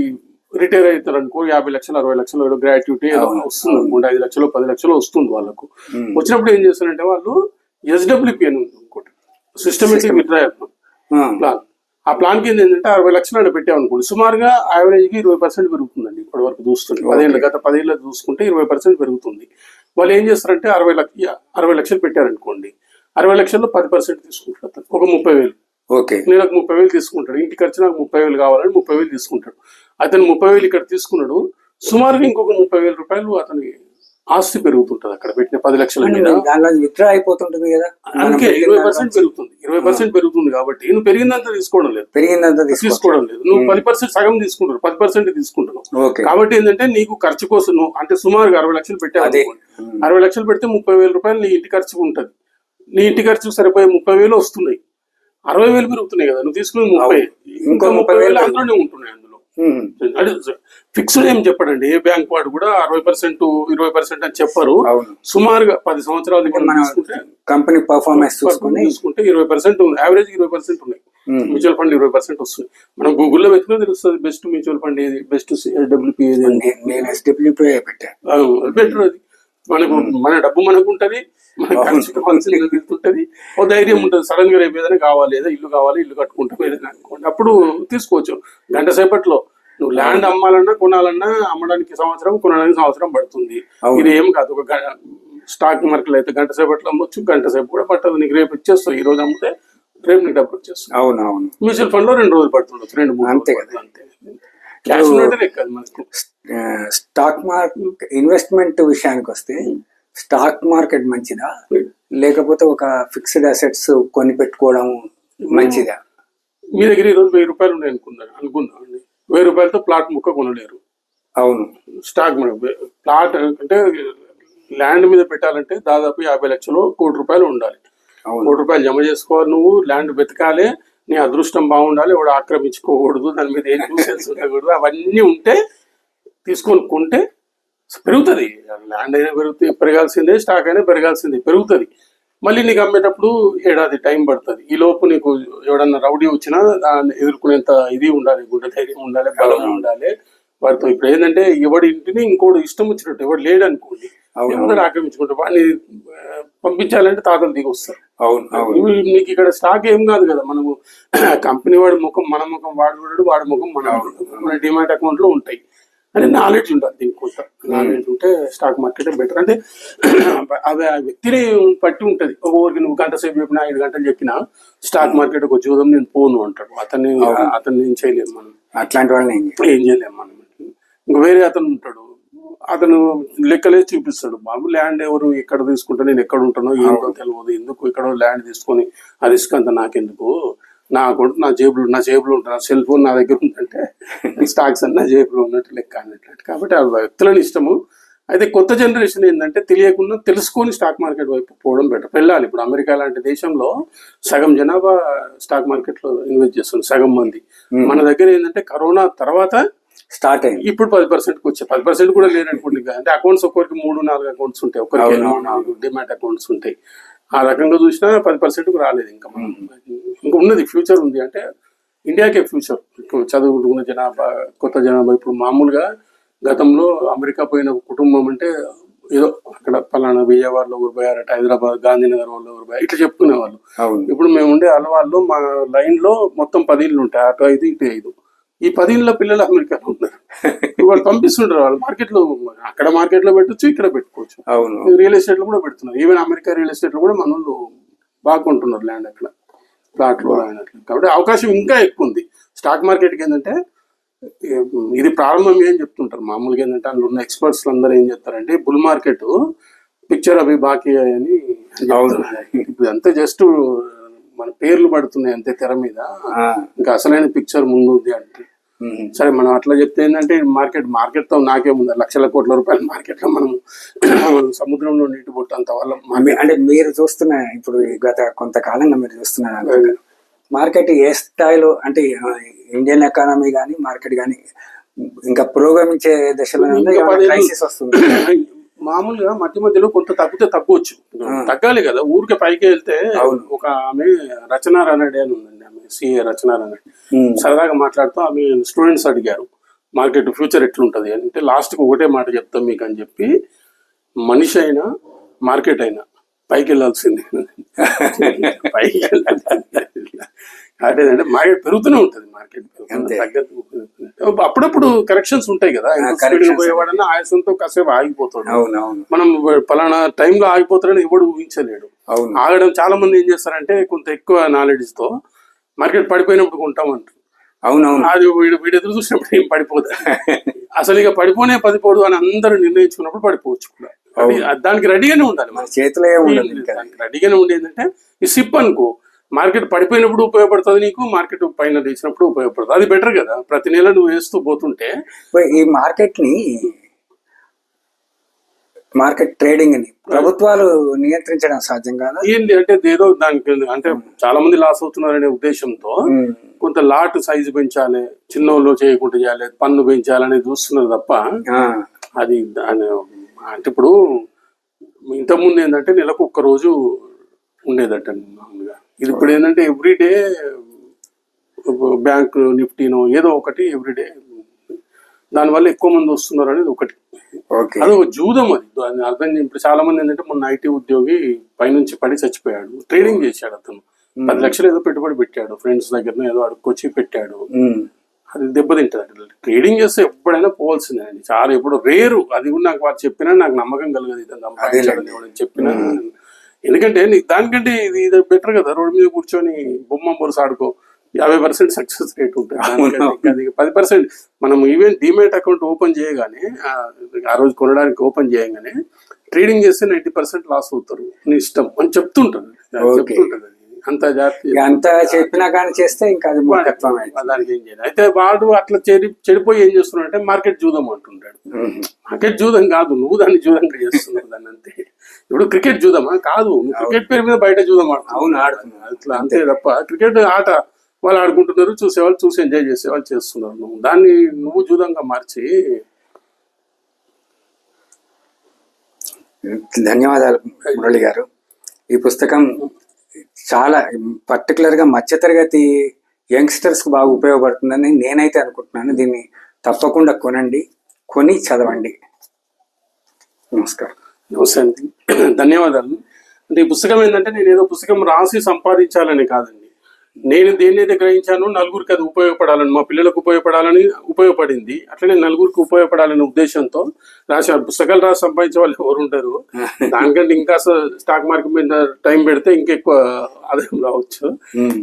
రిటైర్ అవుతారు అనుకో, 50 లక్షలు 60 లక్షలు ఏదో గ్రాట్యుటీ ఏదో వస్తుంది అనుకోండి, 5 లక్షలు 10 లక్షలు వస్తుంది వాళ్ళకు. వచ్చినప్పుడు ఏం చేస్తారంటే వాళ్ళు SWP అని ఉంది ఇంకోటి, సిస్టమేటిక్ విత్డ్రాయల్ ప్లాన్. ఆ ప్లాన్ కింద ఏంటంటే 60 లక్షలు అక్కడ పెట్టామనుకోండి, సుమారుగా యావరేజ్ కి 20% పెరుగుతుందండి. ఇప్పటి వరకు చూస్తుంది 10 గత 10 ఏళ్ళు చూసుకుంటే 20% పెరుగుతుంది. వాళ్ళు ఏం చేస్తారంటే 60 లక్షలు పెట్టారనుకోండి, 60 లక్షల్లో 10% తీసుకుంటారు, ఒక 30,000. ఓకే, నెలకు 30,000 తీసుకుంటాడు. ఇంటి ఖర్చు నాకు 30,000 కావాలని 30,000 తీసుకుంటాడు. అతను 30,000 ఇక్కడ తీసుకున్నాడు, సుమారుగా ఇంకొక 30,000 రూపాయలు అతని ఆస్తి పెరుగుతుంటది అక్కడ పెట్టిన 10 లక్షల మీద. విత్డ్రా అయిపోతుంటుంది కదా, అందుకే 20% పెరుగుతుంది. 20% పెరుగుతుంది కాబట్టి నువ్వు పెరిగిందంతా తీసుకోవడం లేదు, తీసుకోవడం లేదు. నువ్వు 10% సగం తీసుకుంటారు, 10% తీసుకుంటున్నావు. కాబట్టి ఏంటంటే నీకు ఖర్చు కోసం నువ్వు అంటే సుమారుగా 60 లక్షలు పెట్టావు, 60 లక్షలు పెడితే 30,000 రూపాయలు నీ ఇంటి ఖర్చు ఉంటది. నీ ఇంటి ఖర్చు సరిపోయే 30,000 వస్తున్నాయి, 60,000 పెరుగుతున్నాయి కదా, నువ్వు తీసుకుని 30, ఇంకా 30,000 అందులోనే ఉంటున్నాయి. అందులో అంటే ఫిక్స్డ్ ఏం చెప్పడండి, ఏ బ్యాంక్ వాడు కూడా 60% 20% అని చెప్పరు. సుమారుగా 10 సంవత్సరాలు తీసుకుంటే కంపెనీ పర్ఫార్మెన్స్ చూసుకుంటే 20% యావరేజ్ 20% ఉన్నాయి. మ్యూచువల్ ఫండ్ 20% వస్తుంది. మనం గూగుల్లో వెతికినా తెలుస్తుంది బెస్ట్ మ్యూచువల్ ఫండ్ ఏది, బెస్ట్ SWP ఏది. నేను SWP పెట్టాను, బెటర్. అది మనకు మన డబ్బు మనకు ఉంటది, మన ఖర్చుకి మనసుగా వెళ్తుంటది, ఓ ధైర్యం ఉంటుంది. సడన్ గా రేపు ఏదైనా కావాలి, ఏదో ఇల్లు కావాలి, ఇల్లు కట్టుకుంటాం ఏదైనా అనుకోండి, అప్పుడు తీసుకోవచ్చు. గంట సేపట్లో నువ్వు ల్యాండ్ అమ్మాలన్నా కొనాలన్నా అమ్మడానికి సంవత్సరం, కొనడానికి సంవత్సరం పడుతుంది. ఇది ఏం కాదు, ఒక స్టాక్ మార్కెట్ అయితే గంట సేపట్లో అమ్మొచ్చు, గంట సేపు కూడా పట్టదు. నీకు రేపు ఇచ్చేస్తావు, ఈ రోజు అమ్మితే రేపు నీకు డబ్బులు వచ్చేస్తావు. అవునవును. మ్యూచువల్ ఫండ్ లో 2 రోజులు పడుతుండొచ్చు, 2-3 అంతే కదా. అంతే. క్యాష్ ఉన్నట్టు లెక్క మనకు. స్టాక్ మార్కెట్ ఇన్వెస్ట్మెంట్ విషయానికి వస్తే స్టాక్ మార్కెట్ మంచిదా, లేకపోతే ఒక ఫిక్స్డ్ అసెట్స్ కొని పెట్టుకోవడం మంచిదా? మీ దగ్గర ఈరోజు 1000 రూపాయలు ఉన్నాయి అనుకుందాం అండి, 1000 రూపాయలతో ప్లాట్ ముక్క కొనలేరు. అవును. స్టాక్ ప్లాట్ అంటే ల్యాండ్ మీద పెట్టాలంటే దాదాపు 50 లక్షలు, 1 కోటి రూపాయలు ఉండాలి. 1 కోటి రూపాయలు జమ చేసుకోవాలి, నువ్వు ల్యాండ్ వెతకాలి, నీ అదృష్టం బాగుండాలి, వాడు ఆక్రమించుకోకూడదు, దాని మీద ఏం చూసేసి ఉండకూడదు. అవన్నీ ఉంటే తీసుకొని కొంటే పెరుగుతుంది. ల్యాండ్ అయినా పెరగాల్సిందే, స్టాక్ అయినా పెరగాల్సిందే, పెరుగుతుంది. మళ్ళీ నీకు అమ్మేటప్పుడు ఏడాది టైం పడుతుంది. ఈ లోపు నీకు ఎవడన్నా రౌడీ వచ్చినా దాన్ని ఎదుర్కొనేంత ఇది ఉండాలి, గుండె ధైర్యం ఉండాలి, బలం ఉండాలి వాడితో. ఇప్పుడు ఏంటంటే ఎవడి ఇంటిని ఇంకోటి ఇష్టం వచ్చినట్టు ఎవడు లేడు అనుకోండి, ఎవరు ఆక్రమించుకుంటారు, వాడిని పంపించాలంటే తాతలు దిగి వస్తారు. నీకు ఇక్కడ స్టాక్ ఏం కాదు కదా, మనము కంపెనీ వాడి ముఖం మన ముఖం, వాడి ముఖం మన డిమాట్ అకౌంట్ లో ఉంటాయి అని నాలెడ్జ్ ఉండాలి. దీనికి కొంత నాలెడ్జ్ ఉంటే స్టాక్ మార్కెట్ బెటర్. అంటే అవి ఆ వ్యక్తిని పట్టి ఉంటది. ఒక్కొక్కరికి నువ్వు గంట సేపు చెప్పినా, 5 గంటలు చెప్పినా స్టాక్ మార్కెట్ ఒక జోదం నేను పోను అంటాడు. అతన్ని ఏం చేయలేము మనం, అట్లాంటి వాళ్ళని ఏం చేయలేము మనం. ఇంక వేరే అతను ఉంటాడు, అతను లెక్కలే చూపిస్తాడు. బాబు ల్యాండ్ ఎవరు ఎక్కడ తీసుకుంటా, నేను ఎక్కడ ఉంటానో ఏంటో తెలియదు, ఎందుకు ఇక్కడ ల్యాండ్ తీసుకొని ఆ రిస్క్ అంతా నాకెందుకు, నా అకౌంట్ నా జేబులో ఉంటుంది, నా సెల్ ఫోన్ నా దగ్గర ఉందంటే స్టాక్స్ అన్న జేబులో ఉన్నట్టు లెక్క అన్నట్టు. కాబట్టి ఆ వ్యక్తులని ఇష్టము. అయితే కొత్త జనరేషన్ ఏంటంటే తెలియకుండా తెలుసుకొని స్టాక్ మార్కెట్ వైపు పోవడం బెటర్. వెళ్ళాలి. ఇప్పుడు అమెరికా లాంటి దేశంలో సగం జనాభా స్టాక్ మార్కెట్ లో ఇన్వెస్ట్ చేస్తుంది, సగం మంది. మన దగ్గర ఏంటంటే కరోనా తర్వాత స్టార్ట్ అయింది. ఇప్పుడు 10%కి వచ్చాయి. 10% కూడా లేనటువంటి అంటే అకౌంట్స్ ఒక్కరికి 3-4 అకౌంట్స్ ఉంటాయి, ఒక్కరికి 4 డిమాట్ అకౌంట్స్ ఉంటాయి. ఆ రకంగా చూసినా 10%కు రాలేదు. ఇంకా ఉన్నది ఫ్యూచర్ ఉంది. అంటే ఇండియాకే ఫ్యూచర్. చదువుకున్న జనాభా, కొత్త జనాభా. ఇప్పుడు మామూలుగా గతంలో అమెరికా పోయిన కుటుంబం అంటే ఏదో అక్కడ పలానా విజయవాడలో ఊరిపోయారట, హైదరాబాద్ గాంధీనగర్ వాళ్ళు ఊరిపోయారు, ఇట్లా చెప్పుకునేవాళ్ళు. ఇప్పుడు మేము ఉండే అలవాళ్ళు మా లైన్ లో మొత్తం 10 ఇళ్ళు ఉంటాయి, అటు 5 ఇటు 5. ఈ 10 ఇళ్ళ పిల్లలు అమెరికాలో ఉన్నారు. వాళ్ళు పంపిస్తుంటారు. వాళ్ళు మార్కెట్ లో, అక్కడ మార్కెట్ లో పెట్టచ్చు, ఇక్కడ పెట్టుకోవచ్చు. రియల్ ఎస్టేట్ లో కూడా పెడుతున్నారు. ఈవెన్ అమెరికా రియల్ ఎస్టేట్ లో కూడా మన వాళ్ళు బాగా కొంటున్నారు ల్యాండ్, అక్కడ ప్లాట్లు. కాబట్టి అవకాశం ఇంకా ఎక్కువ ఉంది. స్టాక్ మార్కెట్కి ఏంటంటే ఇది ప్రారంభం ఏం చెప్తుంటారు మామూలుగా ఏంటంటే అందులో ఉన్న ఎక్స్పర్ట్స్ అందరూ ఏం చెప్తారంటే బుల్ మార్కెట్ పిక్చర్ అవి బాకీ అని. ఇప్పుడు అంతే జస్ట్ మన పేర్లు పడుతున్నాయి అంతే తెర మీద, ఇంకా అసలైన పిక్చర్ ముందు ఉంది అంటే. సరే మనం అట్లా చెప్తే ఏంటంటే మార్కెట్ తో నాకేముంది, లక్షల కోట్ల రూపాయల మార్కెట్ లో మనం సముద్రంలో నీటి బొట్టు అంత వల్ల. అంటే మీరు చూస్తున్న ఇప్పుడు గత కొంతకాలంగా మీరు చూస్తున్న మార్కెట్ ఏ స్థాయిలో, అంటే ఇండియన్ ఎకానమీ కానీ మార్కెట్ కానీ ఇంకా పురోగమించే దశలో క్రైసిస్ వస్తుంది. మామూలుగా మధ్యలో కొంత తగ్గితే తగ్గవచ్చు, తగ్గాలి కదా. ఊరికే పైకి వెళ్తే ఒక ఆమె రచనా రనడే అని ఉందండి, ఆమె సిఏ రచనా రనడే. సరదాగా మాట్లాడుతూ ఆమె స్టూడెంట్స్ అడిగారు మార్కెట్ ఫ్యూచర్ ఎట్లుంటది అంటే, లాస్ట్ కి ఒకటే మాట చెప్తాం మీకు అని చెప్పి, మనిషి అయినా మార్కెట్ అయినా పైకి వెళ్ళాల్సింది. పైకి అంటే మార్కెట్ పెరుగుతూనే ఉంటుంది. మార్కెట్ అప్పుడప్పుడు కరెక్షన్స్ ఉంటాయి కదా. పోయేవాడన్నా ఆయాసంతో కాసేపు ఆగిపోతాడు. మనం పలానా టైంలో ఆగిపోతాడని ఎవడు ఊహించలేడు. ఆగడం చాలా మంది ఏం చేస్తారంటే కొంత ఎక్కువ నాలెడ్జ్ తో మార్కెట్ పడిపోయినప్పుడు కొంటామంటారు. అది వీడు ఎదురు చూసినప్పుడు ఏం పడిపోదు. అసలు ఇక పడిపోదు అని అందరూ నిర్ణయించుకున్నప్పుడు పడిపోవచ్చు కూడా. దానికి రెడీగానే ఉండాలి, మన చేతిలో రెడీగానే ఉండి ఏంటంటే ఈ సిప్ అనుకో, మార్కెట్ పడిపోయినప్పుడు ఉపయోగపడుతుంది నీకు, మార్కెట్ పైన లేచినప్పుడు ఉపయోగపడుతుంది. అది బెటర్ కదా. ప్రతి నెల నువ్వు వేస్తూ పోతుంటే ఈ మార్కెట్ ట్రేడింగ్ ని ప్రభుత్వాలు నియంత్రించడం సాధ్యం కాదా? ఏంటి అంటే ఏదో దానికి అంటే చాలా మంది లాస్ అవుతున్నారనే ఉద్దేశంతో కొంత లాట్ సైజు పెంచాలి, చిన్నోళ్ళు చేయకుండా చేయాలి, పన్ను పెంచాలని చూస్తున్నారు తప్ప అది అంటే ఇప్పుడు ఇంతకుముందు ఏంటంటే నెలకు 1 రోజు ఉండేదట మామూలుగా. ఇది ఇప్పుడు ఏంటంటే ఎవ్రీడే బ్యాంక్ నిఫ్టీనో ఏదో ఒకటి ఎవ్రీడే, దానివల్ల ఎక్కువ మంది వస్తున్నారు అనేది ఒకటి. అది ఒక జూదం. అది దాన్ని అర్థం. ఇప్పుడు చాలా మంది ఏంటంటే మొన్న ఐటీ ఉద్యోగి పైనుంచి పడి చచ్చిపోయాడు. ట్రేడింగ్ చేశాడు అతను, 10 లక్షలు ఏదో పెట్టుబడి పెట్టాడు, ఫ్రెండ్స్ దగ్గర ఏదో అడుక్కొచ్చి పెట్టాడు. అది దెబ్బతింటుంది. ట్రేడింగ్ చేస్తే ఎప్పుడైనా పోవాల్సిందే అండి. చాలా ఎప్పుడు రేరు. అది కూడా నాకు వారు చెప్పినా నాకు నమ్మకం కలగదు, ఇతను సంపాదించాలని చెప్పినా. ఎందుకంటే దానికంటే ఇది బెటర్ కదా. రోడ్డు మీద కూర్చొని బొమ్మ బొరుసు ఆడుకో, 50% సక్సెస్ రేట్ ఉంటుంది. 10% మనం ఈవెన్ డిమాట్ అకౌంట్ ఓపెన్ చేయగానే, ఆ రోజు కొనడానికి ఓపెన్ చేయగానే ట్రేడింగ్ చేస్తే 90% లాస్ అవుతారు, నీ ఇష్టం అని చెప్తుంటారు. అంత జాగ్రత్త అంత చెప్పినా కానీ చేస్తే ఇంకా దానికి ఏం చేయాలి. అయితే వాడు అట్లా చెడిపోయి ఏం చేస్తున్నాడు అంటే మార్కెట్ జూదం అంటుంటాడు. మార్కెట్ జూదం కాదు, నువ్వు దాన్ని జూదంగా చేస్తున్నావు దాన్ని, అంతే. ఇప్పుడు క్రికెట్ జూదమా కాదు, క్రికెట్ పేరు మీద బయట జూదం ఆడుతున్నావు అట్లా, అంతే తప్ప క్రికెట్ ఆట వాళ్ళు ఆడుకుంటున్నారు, చూసేవాళ్ళు చూసి ఎంజాయ్ చేసేవాళ్ళు చేస్తున్నారు. నువ్వు దాన్ని జూదంగా మార్చి. ధన్యవాదాలు మురళి గారు. ఈ పుస్తకం చాలా పర్టికులర్గా మధ్యతరగతి యంగ్స్టర్స్కి బాగా ఉపయోగపడుతుందని నేనైతే అనుకుంటున్నాను. దీన్ని తప్పకుండా కొని చదవండి. నమస్కారం. నమస్తే అండి, ధన్యవాదాలు. అంటే ఈ పుస్తకం ఏంటంటే నేను ఏదో పుస్తకం రాసి సంపాదించాలని కాదండి. నేను దేన్నైతే గ్రహించానో నలుగురికి అది ఉపయోగపడాలని, మా పిల్లలకు ఉపయోగపడింది. అట్లనే నలుగురికి ఉపయోగపడాలనే ఉద్దేశంతో రాశాను. పుస్తకాలు రాసి సంపాదించే వాళ్ళు ఎవరు ఉంటారు? దానికంటే ఇంకా స్టాక్ మార్కెట్ మీద టైం పెడితే ఇంకెక్కువ ఆదాయం రావచ్చు.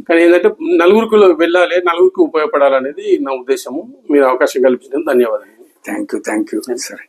కానీ ఏంటంటే నలుగురికి వెళ్ళాలి, నలుగురికి ఉపయోగపడాలనేది నా ఉద్దేశము. మీరు అవకాశం కల్పించడం ధన్యవాదాలు. Thank you sir.